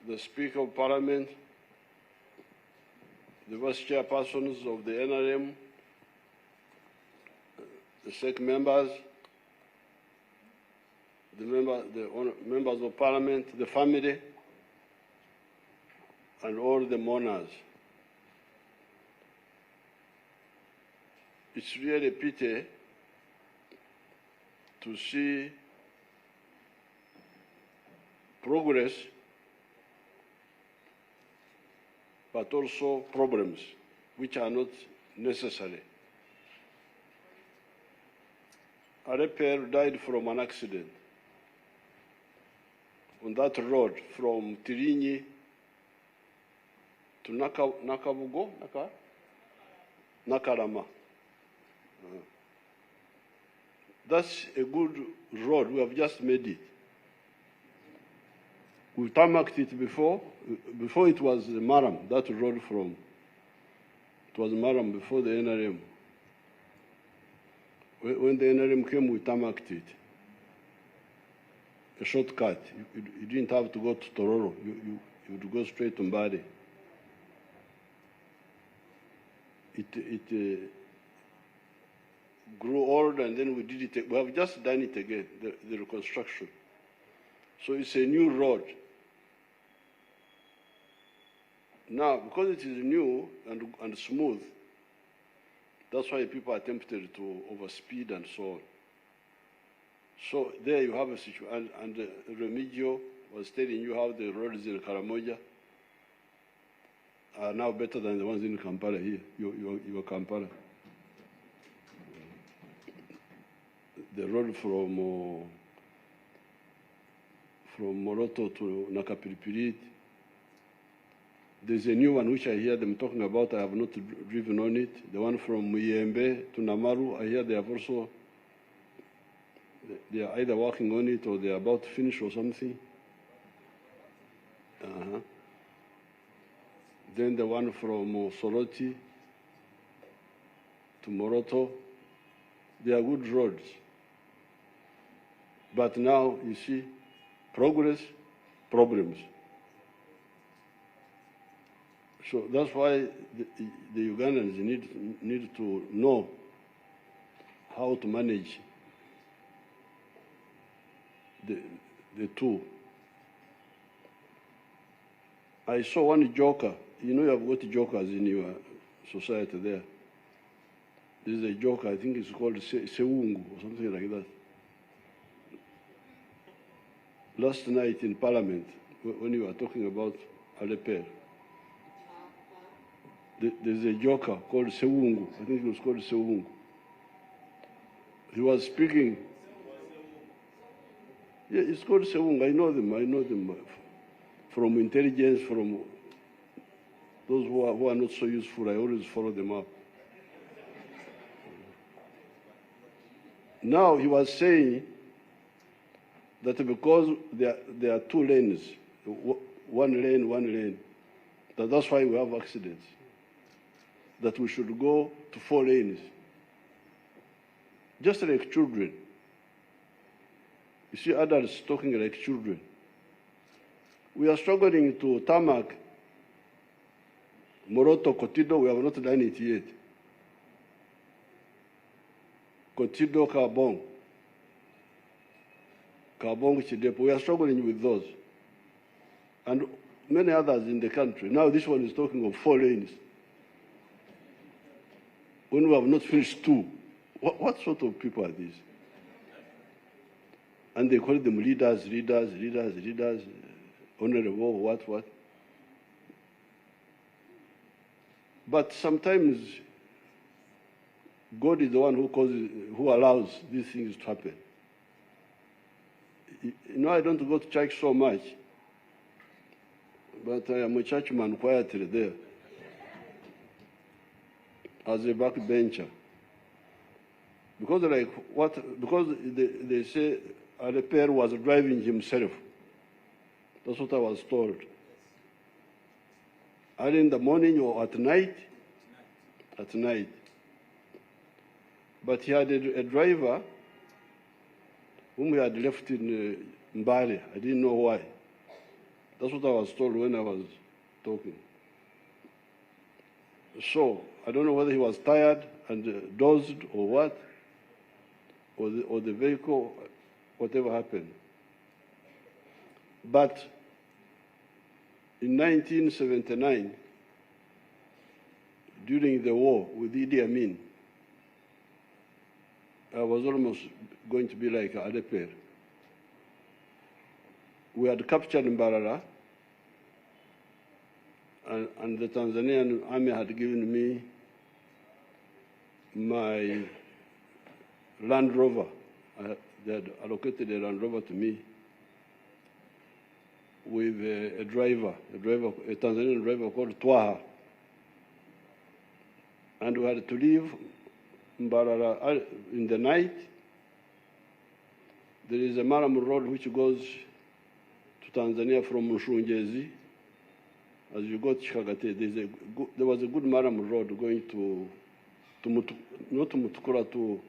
the Speaker of Parliament, the Vice Chairpersons of the NRM, the SEC members, the members of Parliament, the family, and all the mourners. It's really a pity to see progress, but also problems which are not necessary. Aleper died from an accident on that road from Tirinyi to Nakarama. That's a good road. We have just made it. We tarmacked it before. Before it was Maram, that road from. It was Maram before the NRM. When the NRM came, we tarmacked it. A shortcut. You didn't have to go to Tororo. You would go straight to Mbadi. grew old, and then we did it. We have just done it again, the reconstruction. So it's a new road. Now, because it is new and smooth, that's why people are tempted to overspeed and so on. So there you have a situation, and Remigio was telling you how the roads in Karamoja are now better than the ones in Kampala here, your Kampala. The road from Moroto to Nakapiripirit. There's a new one which I hear them talking about. I have not driven on it. The one from Muyembe to Namaru, I hear they have also, they are either working on it or they are about to finish or something. Then the one from Soroti to Moroto, they are good roads. But now, you see, progress, problems. So that's why the Ugandans need to know how to manage the two. I saw one joker. You know you have got jokers in your society there. There's a joker, I think it's called Sewungu or something like that. Last night in Parliament, when you were talking about Aleper, there's a joker called Sewungu. I think it was called Sewungu. He was speaking. Yeah, it's called Sewungu. I know them from intelligence, from those who are not so useful. I always follow them up. Now he was saying that because there are two lanes, one lane, that's why we have accidents. That we should go to 4 lanes. Just like children. You see adults talking like children. We are struggling to tarmac Moroto, Kotido, we have not done it yet. Kotido, Carbon, Chidepo, we are struggling with those. And many others in the country. Now this one is talking of 4 lanes. When we have not finished 2, what sort of people are these? And they call them leaders, honorable, what? But sometimes God is the one who allows these things to happen. You know, I don't go to church so much, but I am a churchman quietly there as a backbencher. Because they say Aleper was driving himself. That's what I was told. Early in the morning or at night? At night. But he had a driver whom he had left in Mbale. I didn't know why. That's what I was told when I was talking. So, I don't know whether he was tired and dozed or what, or the vehicle, whatever happened. But in 1979, during the war with Idi Amin, I was almost going to be like Aleper. We had captured Mbarara, and the Tanzanian army had given me my Land Rover. They had allocated a Land Rover to me with a Tanzanian driver called Twaha. And we had to leave Mbarara in the night. There is a Maramu road which goes to Tanzania from Mshungezi. As you go to Chikagate, there was a good Maramu road going not to Mutukura, to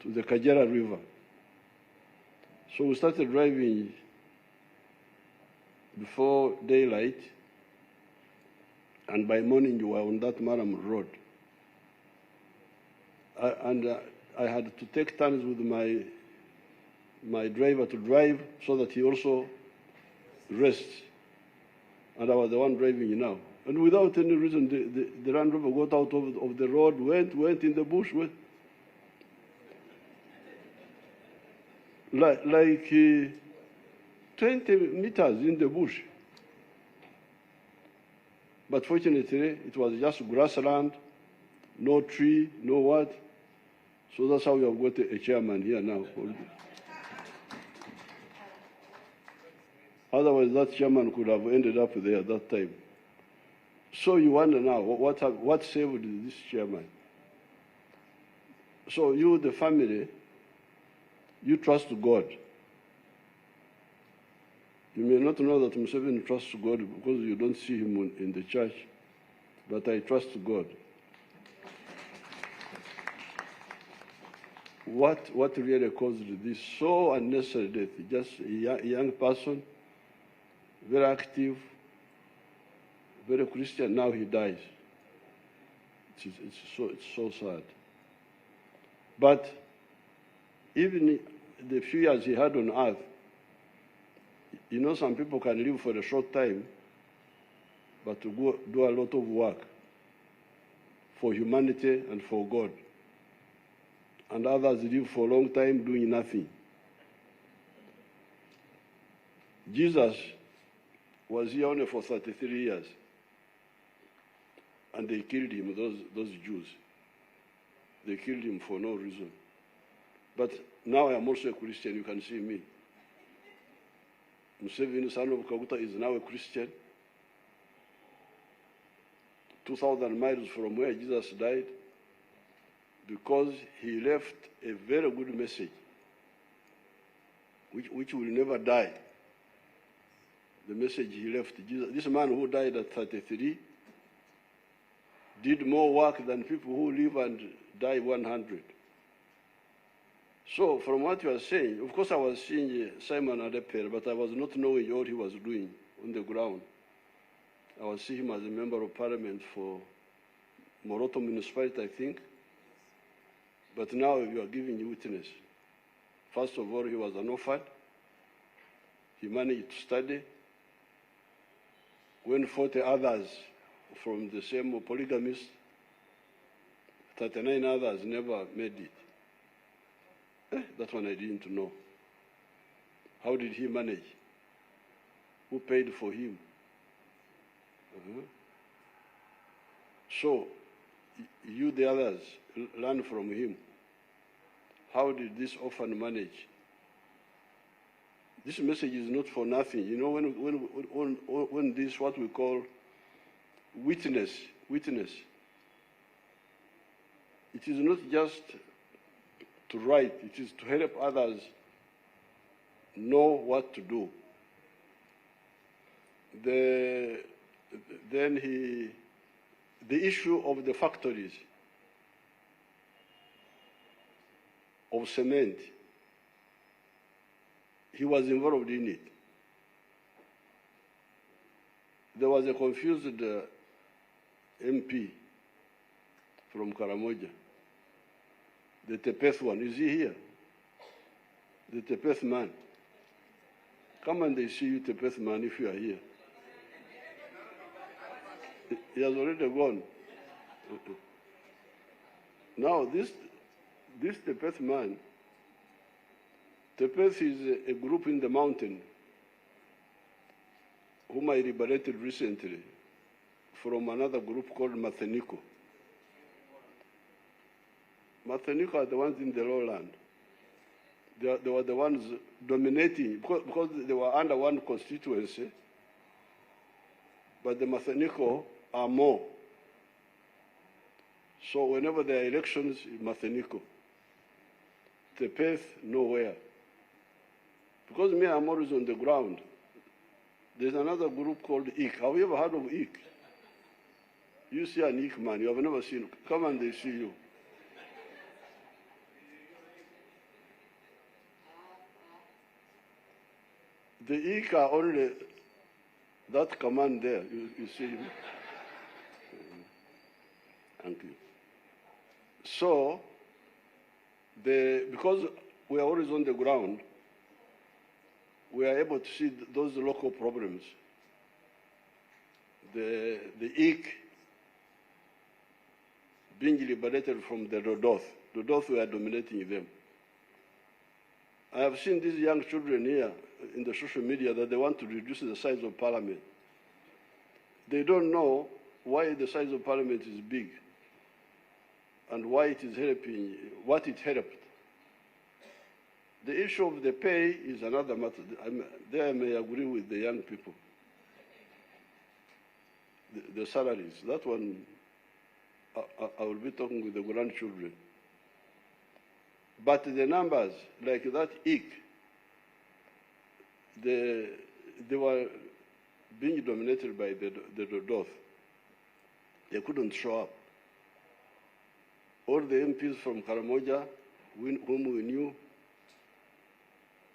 the Kajara River. So we started driving before daylight, and by morning you were on that Maramu road. I had to take turns with my driver to drive so that he also rests. And I was the one driving now. And without any reason, the Land Rover got out of the road, went in the bush, like 20 meters in the bush. But fortunately, it was just grassland, no tree, no what. So that's how we have got a chairman here now. Otherwise, that chairman could have ended up there at that time. So you wonder now, what saved this chairman? So you, the family, you trust God. You may not know that Museveni trusts God because you don't see him in the church, but I trust God. What really caused this so unnecessary death? Just a young person, very active, very Christian, now he dies. It's so sad. But even the few years he had on earth, you know, some people can live for a short time, but to go do a lot of work for humanity and for God. And others live for a long time doing nothing. Jesus was here only for 33 years. And they killed him, those Jews. They killed him for no reason. But now I am also a Christian, you can see me. Museveni, son of Kaguta, is now a Christian. 2,000 miles from where Jesus died, because he left a very good message, which will never die. The message he left, Jesus. This man who died at 33 did more work than people who live and die 100. So from what you are saying, of course I was seeing Simon Aleper, but I was not knowing what he was doing on the ground. I was seeing him as a member of parliament for Moroto municipality, I think. But now you are giving witness. First of all, he was an orphan. He managed to study. When 40 others from the same polygamist, 39 others never made it. That one I didn't know. How did he manage? Who paid for him? So, you the others, learn from him. How did this orphan manage? This message is not for nothing. You know, when this, what we call witness, it is not just to write, it is to help others know what to do. Then the issue of the factories of cement, he was involved in it. There was a confused MP from Karamoja, the Tepeth one. Is he here? The Tepeth man. Come and they see you, Tepeth man, if you are here. He has already gone. Now, this Tepeth man, Tepeth is a group in the mountain whom I liberated recently from another group called Matheniko. Matheniko are the ones in the lowland. They were the ones dominating, because they were under one constituency, but the Matheniko are more. So whenever there are elections, Matheniko. Tepeth, nowhere. Because me, I'm always on the ground. There's another group called Ik. Have you ever heard of Ik? You see an Ik man, you have never seen. Come and they see you. The Ik are only that command there. You see him? Thank you. So, Because we are always on the ground, we are able to see those local problems. The Ik being liberated from the Dodoth. Dodoth were dominating them. I have seen these young children here in the social media that they want to reduce the size of parliament. They don't know why the size of parliament is big and why it is helping, what it helped. The issue of the pay is another matter. There I may agree with the young people. The salaries, that one, I will be talking with the grandchildren. But the numbers, like that Ik, they were being dominated by the Dodoth. They couldn't show up. All the MPs from Karamoja, whom we knew,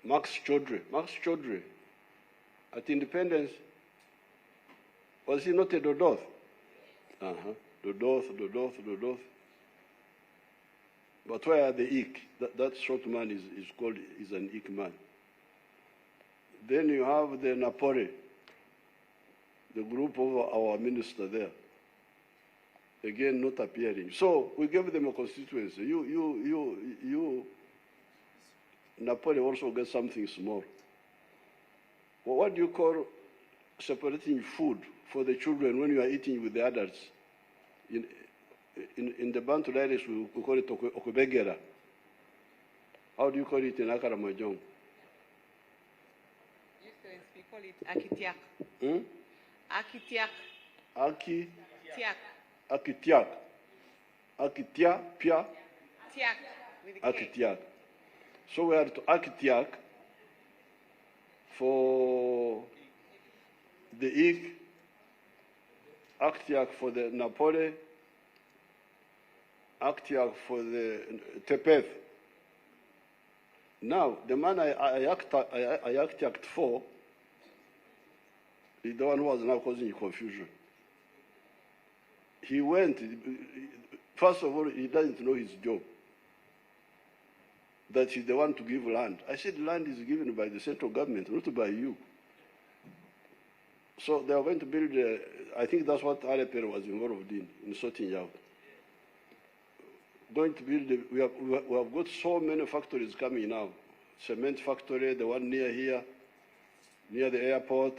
Max Chaudhry, at independence, was he not a Dodoth? Dodoth. But where are the Ik? That short man is an Ik man. Then you have the Napore, the group of our minister there. Again, not appearing. So we gave them a constituency. You Napoli also get something small. Well, what do you call separating food for the children when you are eating with the adults? In the Bantu dialects, we call it okubegera. How do you call it in Akaramajong? We call it akitiak. Akitiak. Akitiak. Akitiak. Akitia, pia. Tiak. With the K. Akitiak. So we are to Akitiak for the Ik, Akitiak for the Napole, Akitiak for the Tepeth. Now, the man I Akitiaked for is the one who was now causing confusion. He went, first of all, he doesn't know his job. That he's the one to give land. I said land is given by the central government, not by you. So they are going to build, I think that's what Aleper was involved in sorting out. Going to build, we have got so many factories coming now. Cement factory, the one near here, near the airport.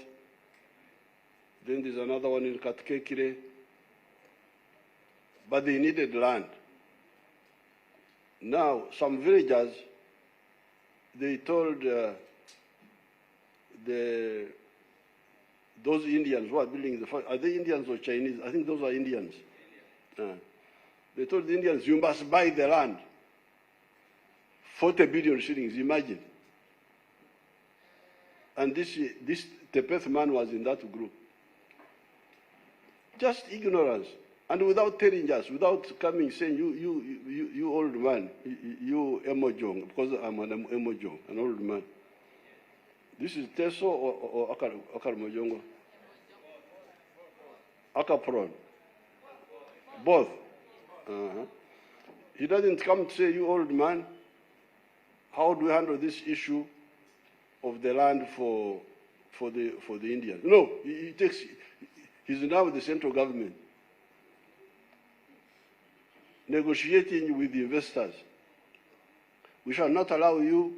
Then there's another one in Katkekire. But they needed land. Now, some villagers, they told those Indians who are building the factory, are they Indians or Chinese? I think those are Indians. They told the Indians, you must buy the land. 40 billion shillings, imagine. And this Tepeth man was in that group. Just ignorance. And without telling us, without coming saying, you old man, you Emojong, because I'm an Emojong, an old man. This is Teso or Akarmojongo? Akapron. Both. He doesn't come to say, you old man, how do we handle this issue of the land for the Indians? No, he's now with the central government, negotiating with the investors. We shall not allow you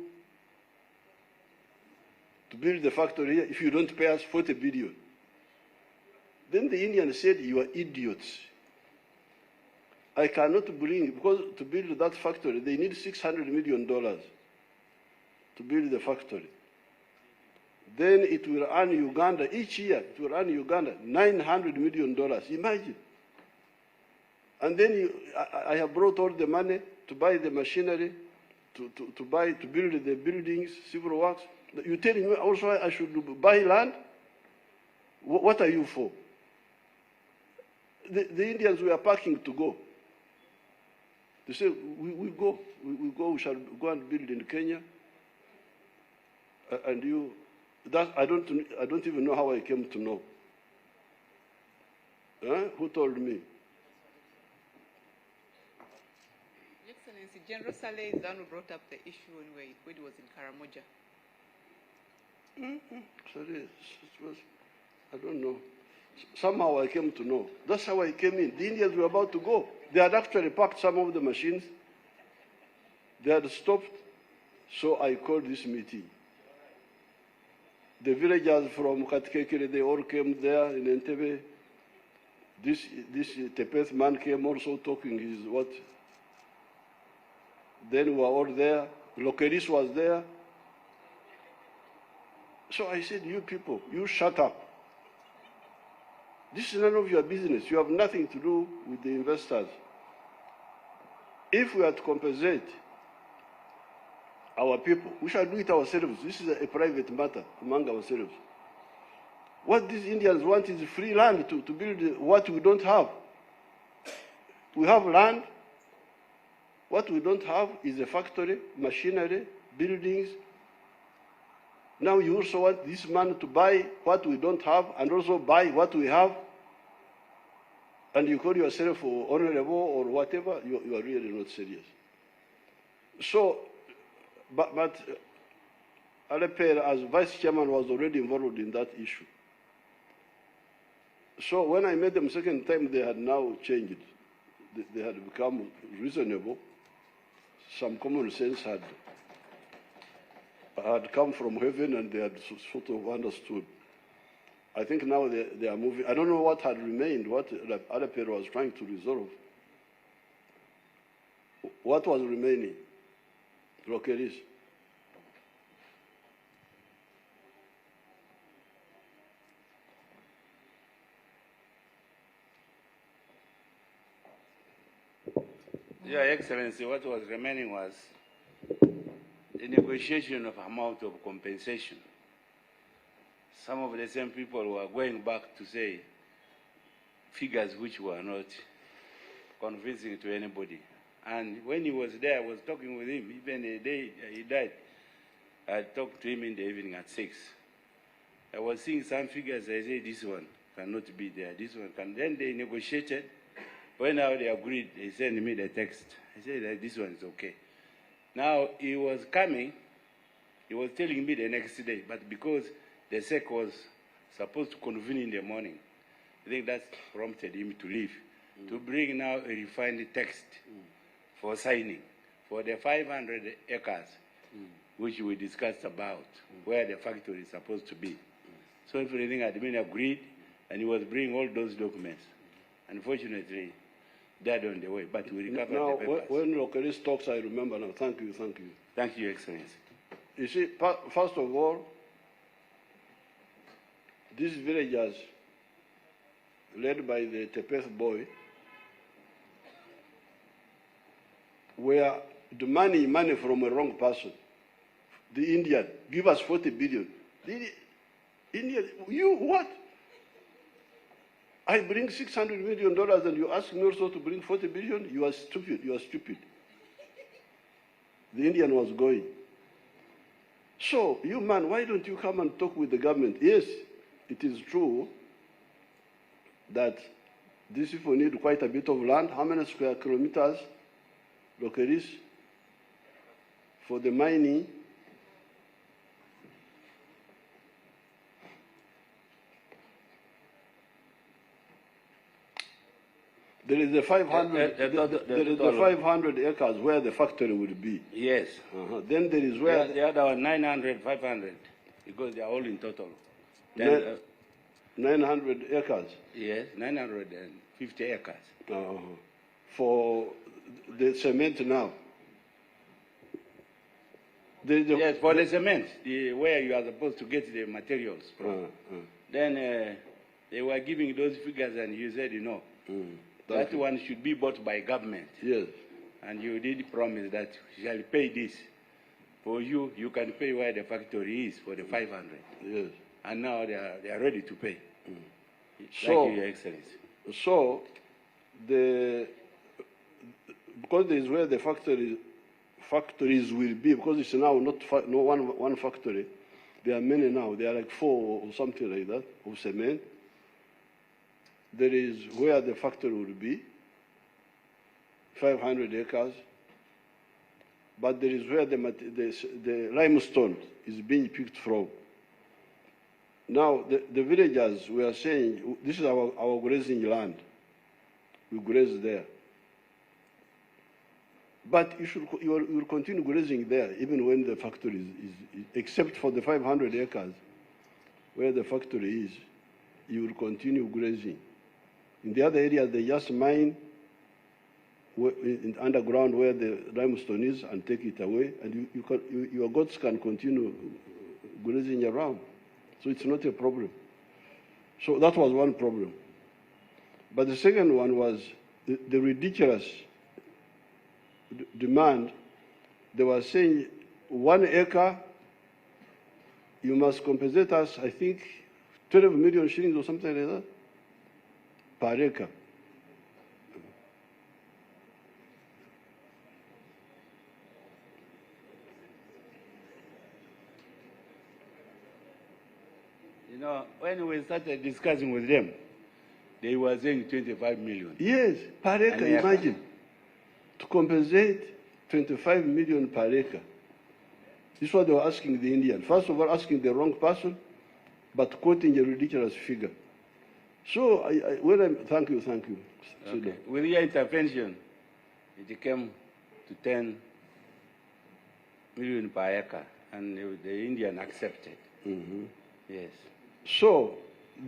to build the factory here if you don't pay us 40 billion. Then the Indians said, you are idiots. I cannot bring, because to build that factory, they need $600 million to build the factory. Then it will earn Uganda, each year, it will earn Uganda $900 million. Imagine. And then I have brought all the money to buy the machinery, to build the buildings, civil works. You're telling me also I should buy land? What are you for? The Indians were packing to go. They say, we go, we shall go and build in Kenya. And you, I don't even know how I came to know. Who told me? Excellency, General Saleh is the one who brought up the issue when it was in Karamoja. Sorry, it was, I don't know. Somehow I came to know. That's how I came in. The Indians were about to go. They had actually packed some of the machines. They had stopped. So I called this meeting. The villagers from Katkekere, they all came there in Entebbe. This Tepeth man came also talking his what. Then we were all there. Lokeris was there. So I said, you people, you shut up. This is none of your business. You have nothing to do with the investors. If we are to compensate our people, we shall do it ourselves. This is a private matter among ourselves. What these Indians want is free land to build what we don't have. We have land. What we don't have is a factory, machinery, buildings. Now you also want this man to buy what we don't have and also buy what we have. And you call yourself honorable or whatever, you are really not serious. So, but Aleper, as vice chairman, was already involved in that issue. So when I met them second time, they had now changed. They had become reasonable. Some common sense had come from heaven and they had sort of understood. I think now they are moving. I don't know what had remained, what Aleper was trying to resolve. What was remaining? Lokeris. Your Excellency, what was remaining was the negotiation of amount of compensation. Some of the same people were going back to say figures which were not convincing to anybody. And when he was there, I was talking with him, even the day he died. I talked to him in the evening at 6. I was seeing some figures, I said, this one cannot be there, this one can. Then they negotiated. When now they agreed, they sent me the text. I said that this one is okay. Now, he was coming, he was telling me the next day, but because the SEC was supposed to convene in the morning, I think that prompted him to leave, to bring now a refined text for signing for the 500 acres, which we discussed about, where the factory is supposed to be. So everything had been agreed, and he was bringing all those documents. Unfortunately, died on the way, but we recovered now, the papers. When Lokeris talks, I remember now. Thank you, thank you. Thank you, Your Excellency. You see, first of all, these villagers, led by the Tepeth boy, were demanding money from a wrong person. The Indian, give us 40 billion. The Indian, you what? I bring $600 million and you ask me also to bring 40 billion? You are stupid, you are stupid. The Indian was going. So, you man, why don't you come and talk with the government? Yes, it is true that these people need quite a bit of land. How many square kilometers, Lokeris, for the mining? There is the 500. There is the 500 acres where the factory will be. Yes. Then there is where the other one 900, 500, because they are all in total. Then, 900 acres. Yes, 950 acres. For the cement now. Yes, for the cement, where you are supposed to get the materials from. Then they were giving those figures, and you said, no. That one should be bought by government. Yes. And you did promise that you shall pay this. For you, you can pay where the factory is for the 500. Yes. And now they are ready to pay. Thank So, you, Your Excellency. So, because this is where the factories will be, because it's now not one factory, there are many now. There are like 4 or something like that of cement. There is where the factory will be, 500 acres. but there is where the limestone is being picked from. Now, the villagers, we are saying, this is our grazing land. We graze there. But you will continue grazing there even when the factory is, except for the 500 acres where the factory is, you will continue grazing. In the other areas, they just mine underground where the limestone is and take it away, and your goats can continue grazing around. So it's not a problem. So that was one problem. But the second one was the ridiculous demand. They were saying 1 acre, you must compensate us, I think, 12 million shillings or something like that per acre. You know, when we started discussing with them, they were saying 25 million. Yes, per acre, imagine. To compensate 25 million per acre. This is what they were asking the Indian. First of all, asking the wrong person, but quoting a ridiculous figure. So, thank you. Okay. With your intervention, it came to 10 million per acre, and the Indian accepted. Mm-hmm. Yes. So,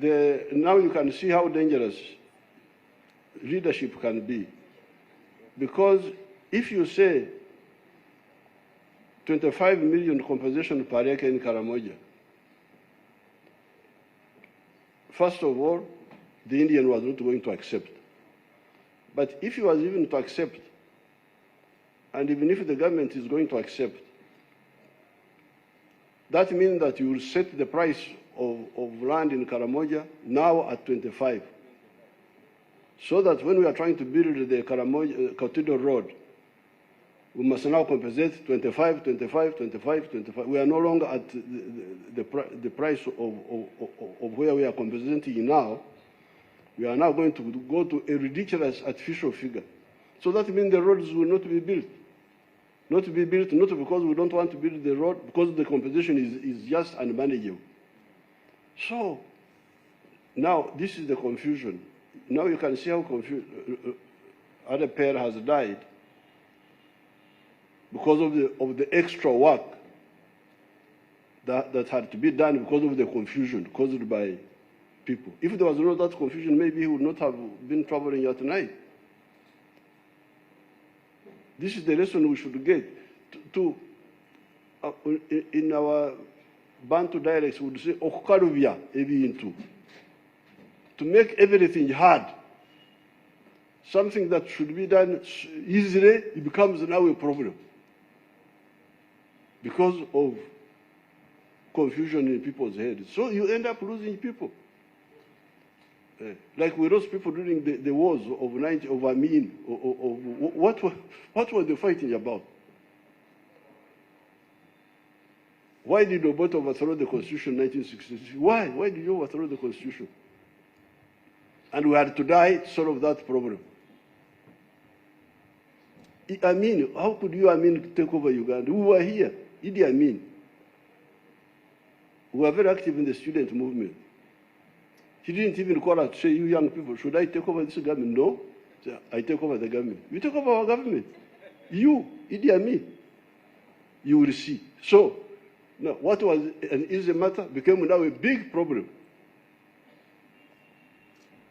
now you can see how dangerous leadership can be. Because if you say 25 million compensation per acre in Karamoja, first of all, the Indian was not going to accept. But if he was even to accept, and even if the government is going to accept, that means that you will set the price of land in Karamoja now at 25. So that when we are trying to build the Karamoja Cathedral Road, we must now compensate 25. We are no longer at the price of where we are compensating now. We are now going to go to a ridiculous artificial figure. So that means the roads will not be built. Not because we don't want to build the road, because the compensation is just unmanageable. So, now this is the confusion. Now you can see how confused Aleper has died because of the extra work that had to be done because of the confusion caused by people. If there was no that confusion, maybe he would not have been traveling at night. This is the lesson we should get. In our Bantu dialects, we would say, "Okukarubya ebintu." To make everything hard, something that should be done easily, it becomes now a problem because of confusion in people's heads. So you end up losing people. Like we lost people during the wars of Amin. What were they fighting about? Why did Obote overthrow the constitution in 1966? Why? Why did you overthrow the constitution? And we had to die to solve that problem. Amin, how could you, Amin, take over Uganda? We were here. Idi Amin. We were very active in the student movement. He didn't even call us to say, "You young people, should I take over this government?" No. I take over the government. You take over our government. You, Idi Amin. You will see. So, now, what was an easy matter became now a big problem.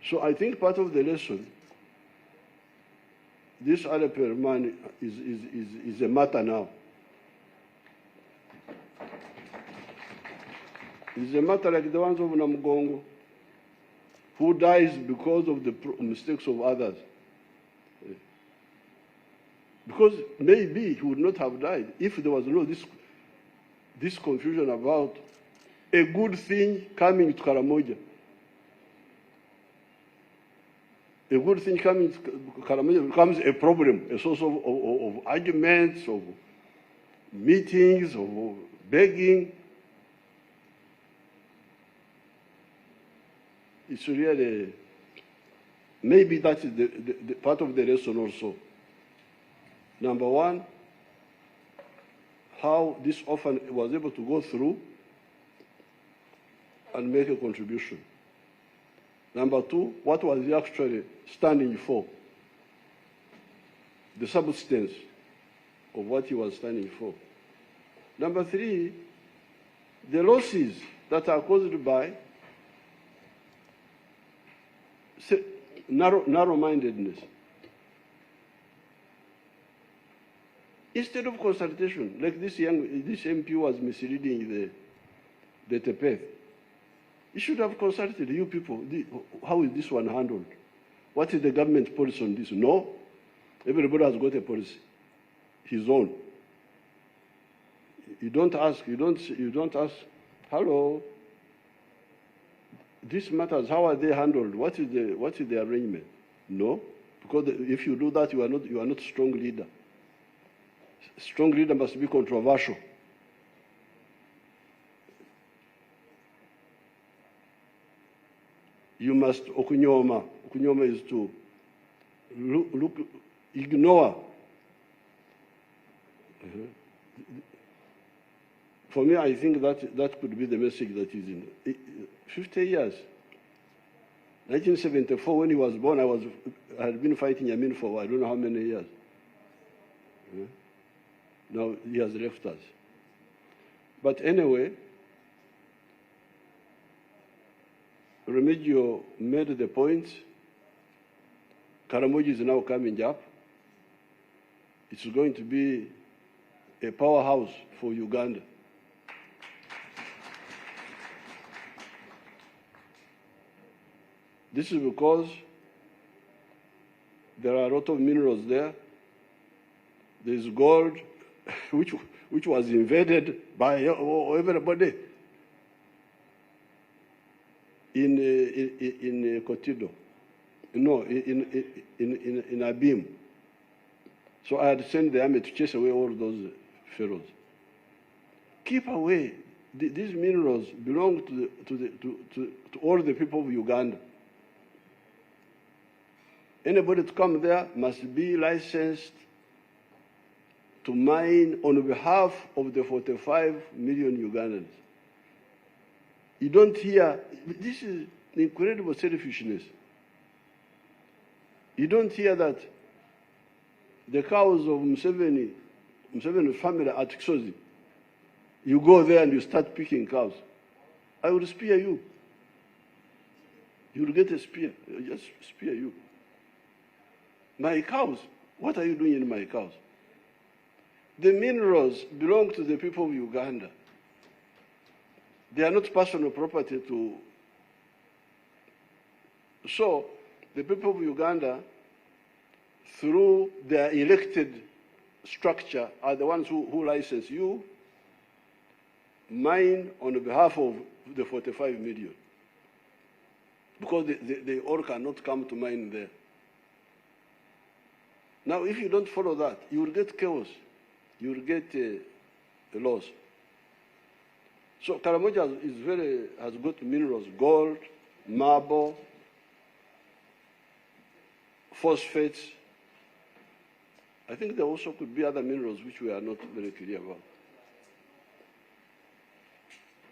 So I think part of the lesson, this Aleper man is a matter now. It's a matter like the ones of Namugongo, who dies because of the mistakes of others. Because maybe he would not have died if there was no this confusion about a good thing coming to Karamoja. A good thing coming to Karamoja becomes a problem, a source of arguments, of meetings, of begging. It's really, maybe that is the part of the lesson also. Number one, how this orphan was able to go through and make a contribution. Number two, what was he actually standing for? The substance of what he was standing for. Number three, the losses that are caused by narrow-mindedness. Instead of consultation, like this MP was misleading the TPF, you should have consulted you people. How is this one handled? What is the government policy on this? No, everybody has got a policy, his own. You don't ask. You don't ask. Hello. These matters, how are they handled? What is the arrangement? No, because if you do that, you are not strong leader. Strong leader must be controversial. You must okunyoma. Okunyoma is to ignore. For me, I think that could be the message that is in 50 years. 1974, when he was born, I had been fighting Yamin for I don't know how many years. Now he has left us. But anyway, Remigio made the point. Karamoja is now coming up. It's going to be a powerhouse for Uganda. This is because there are a lot of minerals there. There's gold, which was invaded by everybody in Kotido. No, in Abim. So I had sent the army to chase away all those pharaohs. Keep away. These minerals belong to all the people of Uganda. Anybody to come there must be licensed to mine on behalf of the 45 million Ugandans. You don't hear, this is incredible selfishness. You don't hear that the cows of Museveni's family at Kisozi, you go there and you start picking cows. I will spear you. You will get a spear. I'll just spear you. My cows, what are you doing in my cows? The minerals belong to the people of Uganda. They are not personal property to... So, the people of Uganda, through their elected structure, are the ones who license you, mine on behalf of the 45 million. Because they all cannot come to mine there. Now, if you don't follow that, you will get chaos. You will get a loss. So Karamoja has got minerals, gold, marble, phosphates. I think there also could be other minerals which we are not very clear about.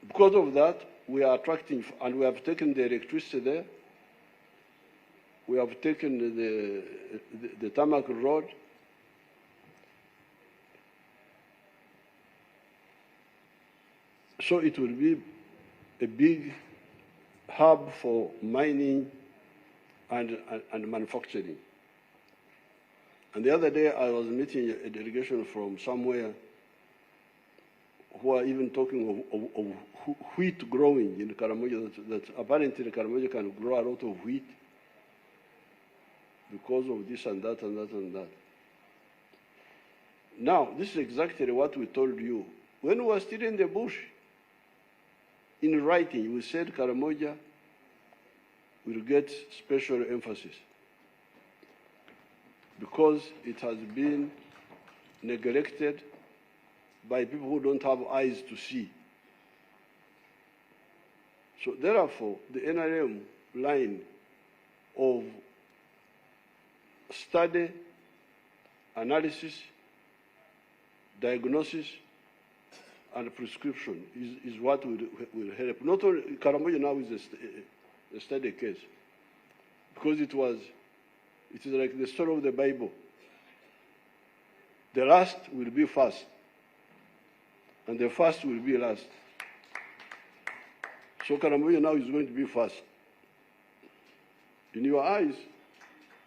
Because of that, we are attracting, and we have taken the electricity there. We have taken the tarmac road. So it will be a big hub for mining and manufacturing. And the other day I was meeting a delegation from somewhere who are even talking of wheat growing in Karamoja, that apparently Karamoja can grow a lot of wheat because of this and that and that and that. Now, this is exactly what we told you. When we were still in the bush, in writing, we said Karamoja will get special emphasis because it has been neglected by people who don't have eyes to see. So therefore, the NRM line of study, analysis, diagnosis, and prescription is what will help. Not only karamoja now is a study case, because it is like the story of the Bible. The last will be first, and the first will be last. So karamoja now is going to be first. In your eyes,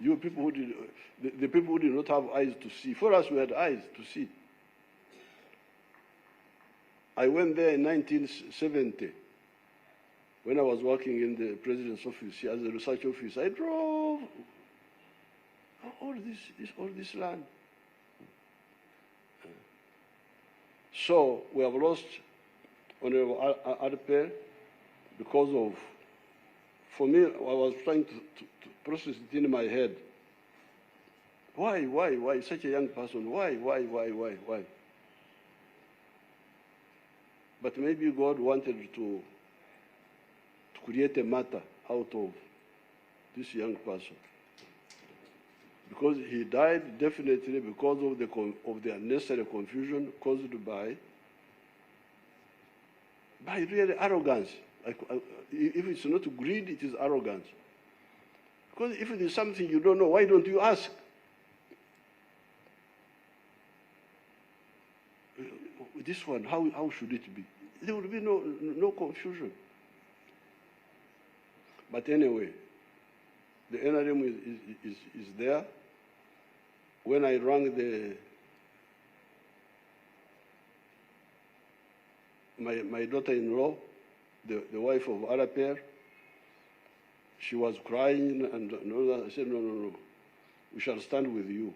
you people who did, the people who did not have eyes to see. For us, we had eyes to see. I went there in 1970 when I was working in the president's office as a research office. I drove all this land. So we have lost Honorable Aleper because of, for me, I was trying to process it in my head. Why such a young person? Why? But maybe God wanted to create a matter out of this young person. Because he died definitely because of the unnecessary confusion caused by really arrogance. If it's not greed, it is arrogance. Because if it is something you don't know, why don't you ask? This one, how should it be? There will be no confusion. But anyway, the NRM is there. When I rang my daughter-in-law, the wife of Aleper, she was crying and all that. I said, no, we shall stand with you.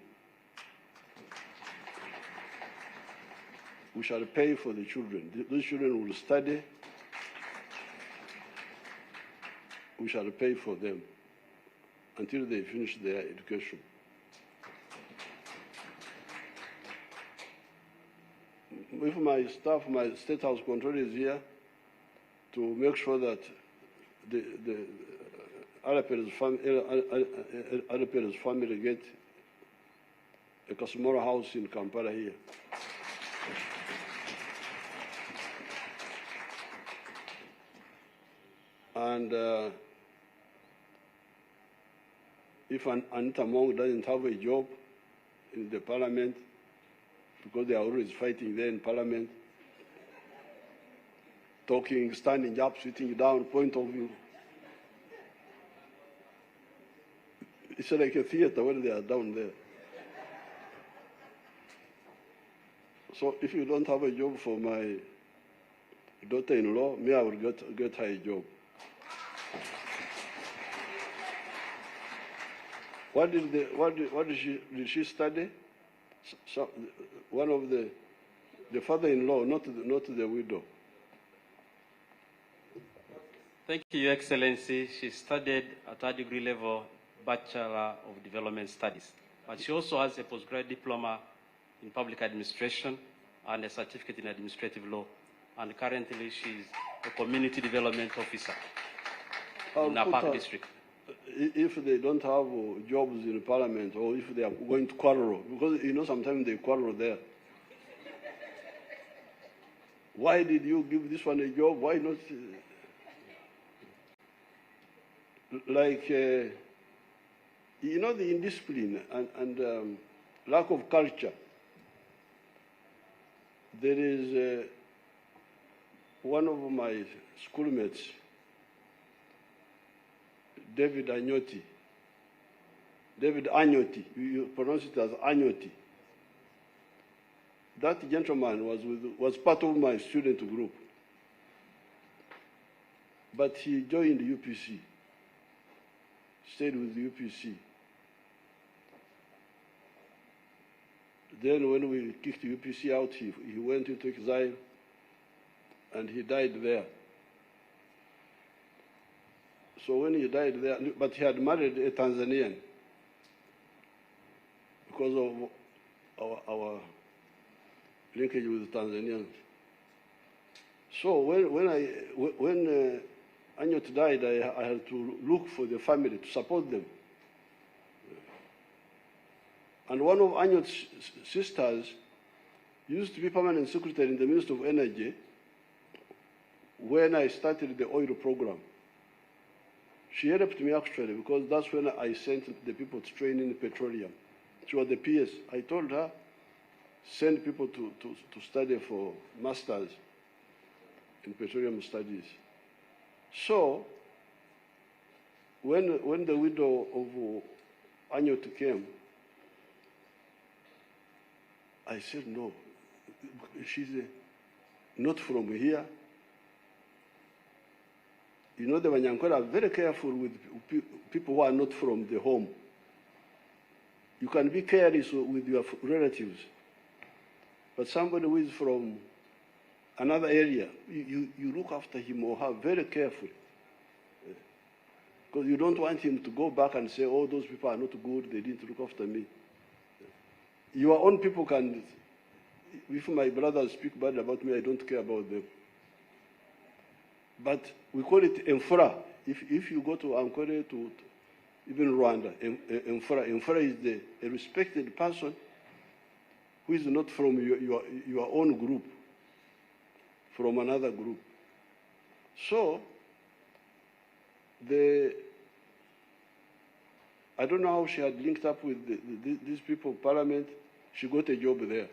We shall pay for the children. Those children will study. We shall pay for them until they finish their education. If my staff, my State House control is here to make sure that the Aleper's family get a Kasumora house in Kampala here. And if Anita Mong doesn't have a job in the parliament, because they are always fighting there in parliament, talking, standing up, sitting down, point of view. It's like a theater when they are down there. So if you don't have a job for my daughter-in-law, me, I will get her a job. What did she study? So, one of the father-in-law, not the widow. Thank you, Your Excellency. She studied at third degree level Bachelor of Development Studies, but she also has a postgraduate diploma in public administration and a certificate in administrative law. And currently, she's a community development officer in Aleper district. If they don't have jobs in parliament, or if they are going to quarrel, because you know sometimes they quarrel there. Why did you give this one a job? Why not? Like, you know, the indiscipline and lack of culture. There is one of my schoolmates, David Anyoti. You pronounce it as Anyoti. That gentleman was part of my student group. But he joined UPC, stayed with UPC. Then when we kicked UPC out, he went into exile and he died there. So when he died there, but he had married a Tanzanian because of our linkage with Tanzanians. So when Anyot died, I had to look for the family to support them. And one of Anyot's sisters Used to be permanent secretary in the Ministry of Energy when I started the oil program. She helped me actually because that's when I sent the people to train in petroleum. She was the PS. I told her, send people to study for masters in petroleum studies. So, when the widow of Anyot came, I said, no, she's not from here. You know, the Wanyankore are very careful with people who are not from the home. You can be careless with your relatives, but somebody who is from another area, you look after him or her very carefully. Because you don't want him to go back and say, oh, those people are not good, they didn't look after me. Your own people can, if my brothers speak bad about me, I don't care about them. But we call it Enfra. If you go to Ankole, to even Rwanda, Enfra is a respected person who is not from your own group, from another group. So, I don't know how she had linked up with these people of parliament. She got a job there.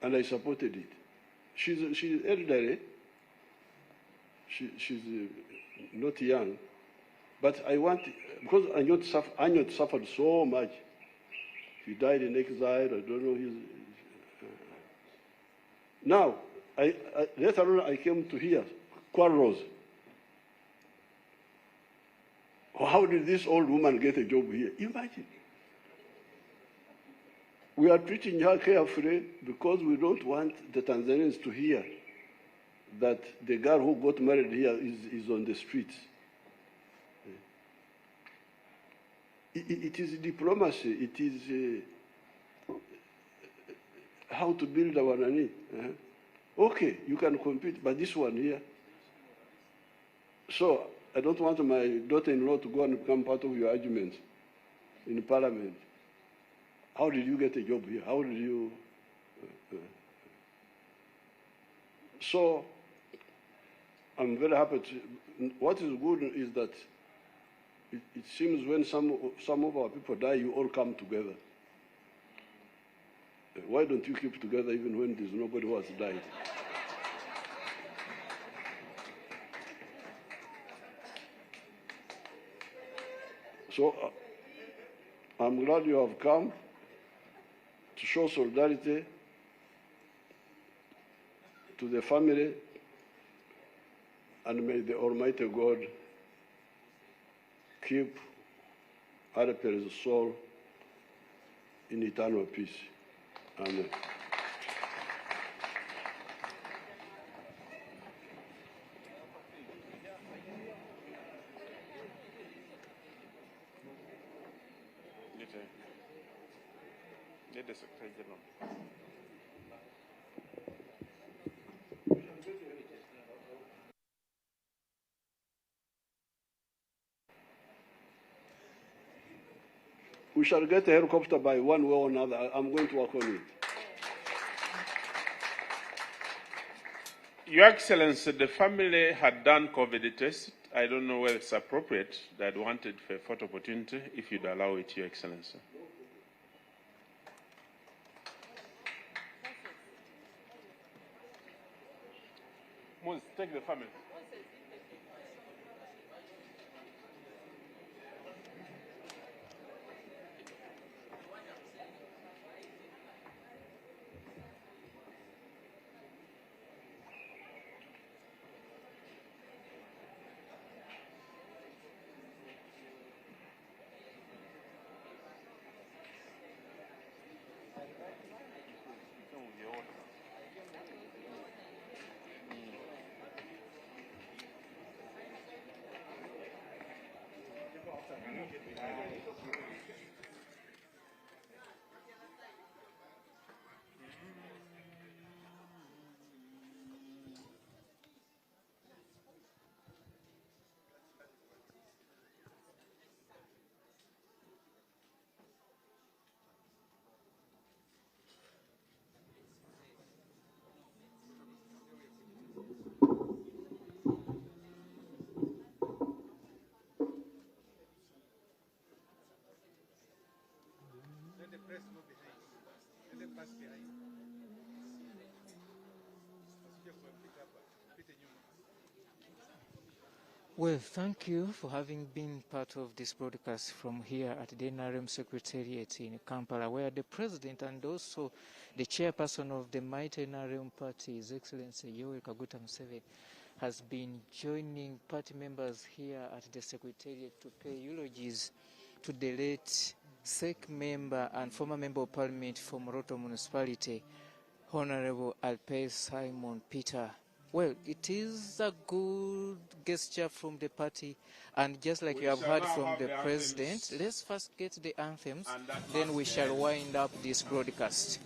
And I supported it. She's elderly. She's not young. But I want, because Anyot suffered so much. He died in exile. I don't know. Now, later on, I came to hear quarrels. How did this old woman get a job here? Imagine. We are treating her carefully because we don't want the Tanzanians to hear that the girl who got married here is on the streets. It is diplomacy. It is how to build our nani. Okay, you can compete, but this one here. So I don't want my daughter-in-law to go and become part of your arguments in Parliament. How did you get a job here? How did you? So I'm very happy to. What is good is that it seems when some of our people die, you all come together. Why don't you keep together even when there's nobody who has died? So I'm glad you have come to show solidarity to the family, and may the Almighty God keep Aleper's soul in eternal peace. Amen. Let the Secretary General. We shall get a helicopter by one way or another. I'm going to work on it. Your Excellency, the family had done COVID test. I don't know whether it's appropriate. That wanted for a photo opportunity, if you'd allow it, Your Excellency. Moses, take the family. Well, thank you for having been part of this broadcast from here at the NRM Secretariat in Kampala, where the President and also the chairperson of the mighty NRM party, His Excellency Yoweri Kaguta Museveni, has been joining party members here at the Secretariat to pay eulogies to the late SEC member and former Member of Parliament for Moroto Municipality, Honorable Aleper Simon Peter. Well, it is a good gesture from the party, and just like you have heard from the President, let's first get the anthems, then we shall wind up this broadcast.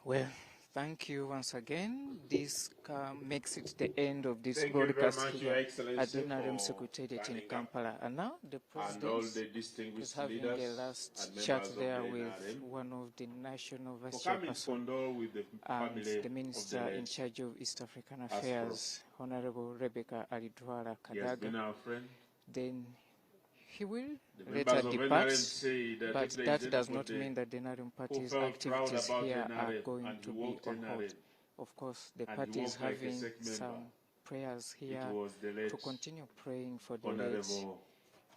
Well, thank you once again. This makes it the end of this broadcast here at the NRM Secretariat in Kampala. And now the President is having a last chat there with one of the national vice chairperson and the Minister in charge of East African Affairs, Honorable Rebecca Alidwala Kadaga. Then he will later depart, but that does not mean that the NRM party's activities here are going to be on hold. Of course, the party is having some prayers here to continue praying for the late.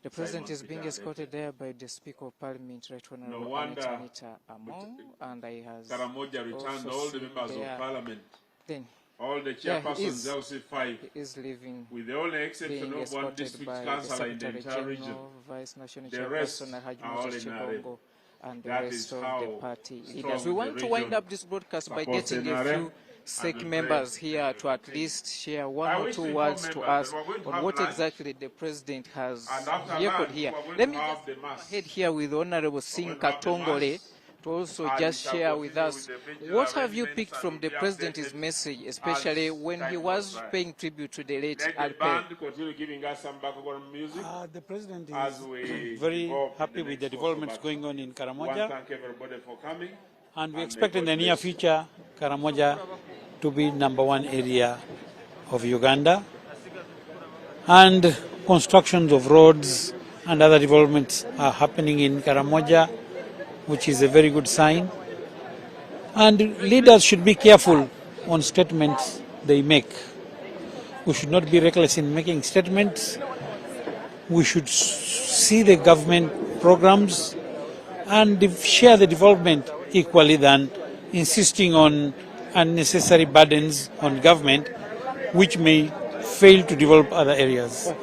The President is being escorted there by the Speaker of Parliament, Right Honorable Anita Among, and I has also seen there. Then all the chairpersons, LC5, is leaving, with the only exception of one district councillor in the entire region. Vice National The rest Chairperson are all in Chibongo, and the That rest is of how the party strong leaders. We want the to wind region up this broadcast by supports getting a NRM, few SEC members here to at least share one I or wish two we words inform to members us that we're going to on have what lunch. exactly the President has And after vehicle lunch, here. we're going Let to me have just the go mass. ahead here with Honorable Singh going to have the Katongole, mass. to also And just we shall share with continue us, with the vigil what have you arrangements picked and from will the be President's updated message, as especially when he time was goes by. paying tribute to the late Let the Aleper? band continue giving us some background music. The President as is we very develop happy with the next course of developments action. going on in We want to Karamoja, thank everybody for coming. and we and expect in may the God near bless you. future Karamoja to be #1 area of Uganda, and constructions of roads and other developments are happening in Karamoja, which is a very good sign. And leaders should be careful on statements they make. We should not be reckless in making statements. We should see the government programs and share the development equally than insisting on unnecessary burdens on government, which may fail to develop other areas.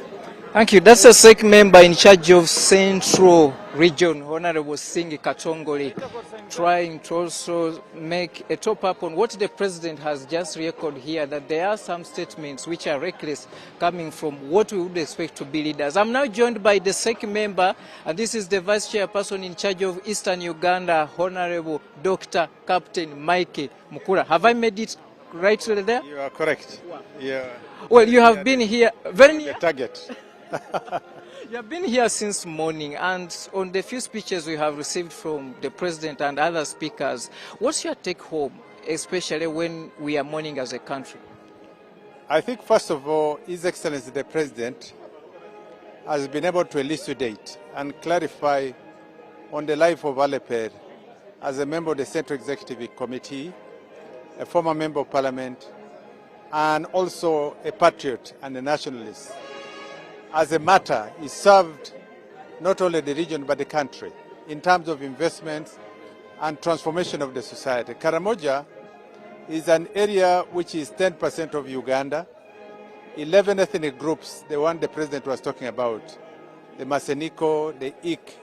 Thank you. That's a SEC member in charge of Central Region, Honorable Singi Katongole, trying to also make a top-up on what the President has just recorded here, that there are some statements which are reckless coming from what we would expect to be leaders. I'm now joined by the SEC member, and this is the Vice Chairperson in charge of Eastern Uganda, Honorable Dr. Captain Mike Mukura. Have I made it right there? You are correct. Yeah. Well, you have been here very near the target. You have been here since morning, and on the few speeches we have received from the President and other speakers, what's your take home, especially when we are mourning as a country? I think, first of all, His Excellency the President has been able to elucidate and clarify on the life of Aleper as a member of the Central Executive Committee, a former member of Parliament, and also a patriot and a nationalist. As a matter, he served not only the region but the country in terms of investments and transformation of the society. Karamoja is an area which is 10% of Uganda, 11 ethnic groups, the one the President was talking about, the Maseniko, the Ik,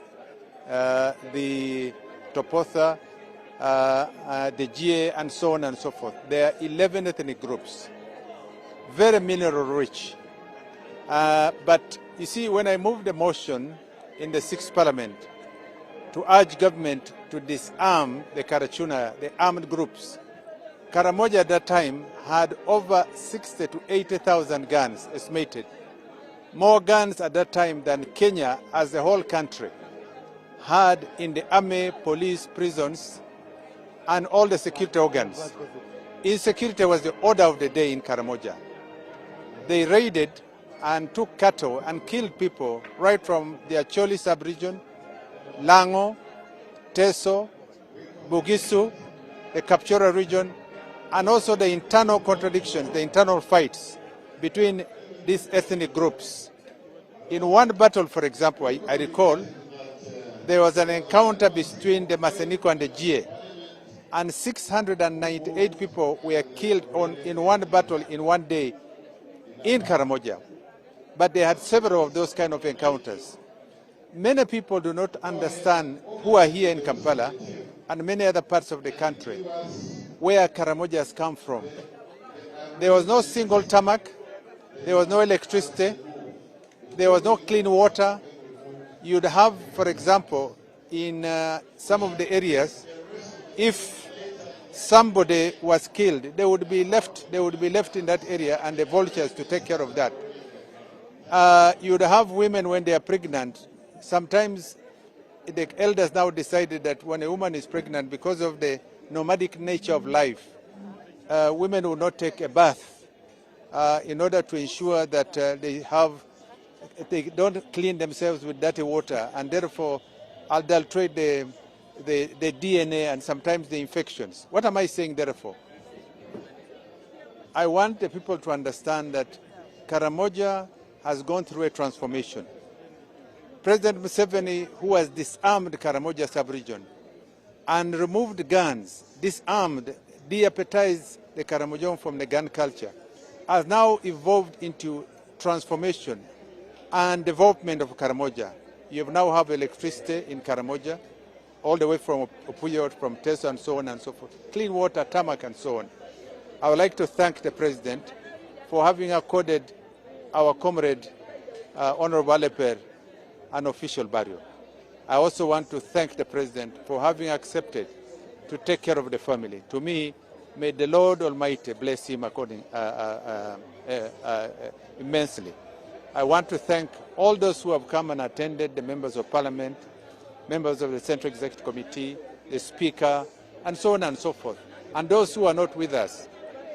the Topotha, the GA, and so on and so forth. There are 11 ethnic groups, very mineral rich. But you see, when I moved a motion in the 6th Parliament to urge government to disarm the Karachuna, the armed groups, Karamoja at that time had over 60 to 80,000 guns estimated. More guns at that time than Kenya as a whole country had in the army, police, prisons, and all the security organs. Insecurity was the order of the day in Karamoja. They raided and took cattle and killed people right from the Acholi sub-region, Lango, Teso, Bugisu, the Kapchora region, and also the internal contradictions, the internal fights between these ethnic groups. In one battle, for example, I recall, there was an encounter between the Maseniko and the GA, and 698 people were killed in one battle in one day in Karamoja. But they had several of those kind of encounters. Many people do not understand who are here in Kampala and many other parts of the country where Karamoja has come from. There was no single tarmac, there was no electricity, there was no clean water. You'd have, for example, in some of the areas, if somebody was killed, they would be left in that area and the vultures to take care of that. You'd have women when they are pregnant. Sometimes the elders now decided that when a woman is pregnant, because of the nomadic nature of life, women will not take a bath in order to ensure that they don't clean themselves with dirty water and therefore adulterate the DNA and sometimes the infections. What am I saying therefore? I want the people to understand that Karamoja has gone through a transformation. President Museveni, who has disarmed Karamoja sub-region and removed guns, disarmed, de-appetized the Karamojong from the gun culture, has now evolved into transformation and development of Karamoja. You now have electricity in Karamoja, all the way from Opuyot, from Teso and so on and so forth, clean water, tarmac and so on. I would like to thank the President for having accorded our comrade, Honorable Aleper, an official burial. I also want to thank the President for having accepted to take care of the family. To me, may the Lord Almighty bless him immensely. I want to thank all those who have come and attended, the members of Parliament, members of the Central Executive Committee, the Speaker, and so on and so forth. And those who are not with us,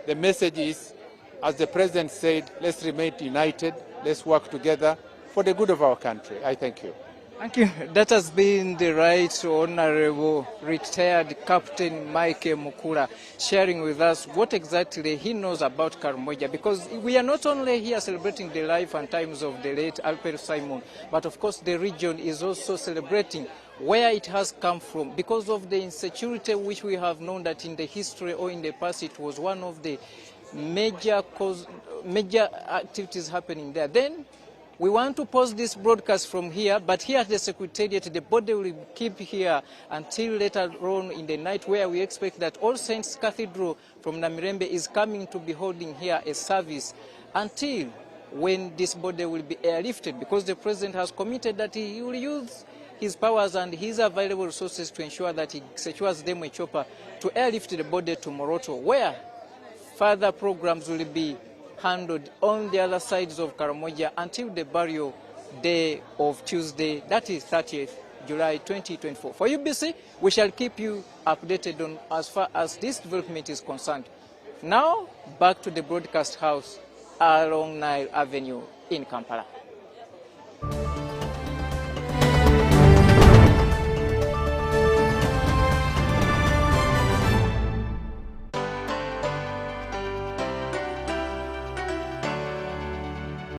the message is, as the President said, let's remain united, let's work together for the good of our country. I thank you. Thank you. That has been the Right Honourable retired Captain Mike Mukula sharing with us what exactly he knows about Karamoja, because we are not only here celebrating the life and times of the late Aleper Simon, but of course the region is also celebrating where it has come from because of the insecurity which we have known that in the history or in the past it was one of the major activities happening there. Then we want to pause this broadcast from here, but here at the Secretariat, the body will keep here until later on in the night, where we expect that All Saints Cathedral from Namirembe is coming to be holding here a service until when this body will be airlifted, because the President has committed that he will use his powers and his available resources to ensure that he secures them a chopper to airlift the body to Moroto, where further programs will be handled on the other sides of Karamoja until the burial day of Tuesday, that is 30th July 2024. For UBC, we shall keep you updated on as far as this development is concerned. Now, back to the broadcast house along Nile Avenue in Kampala.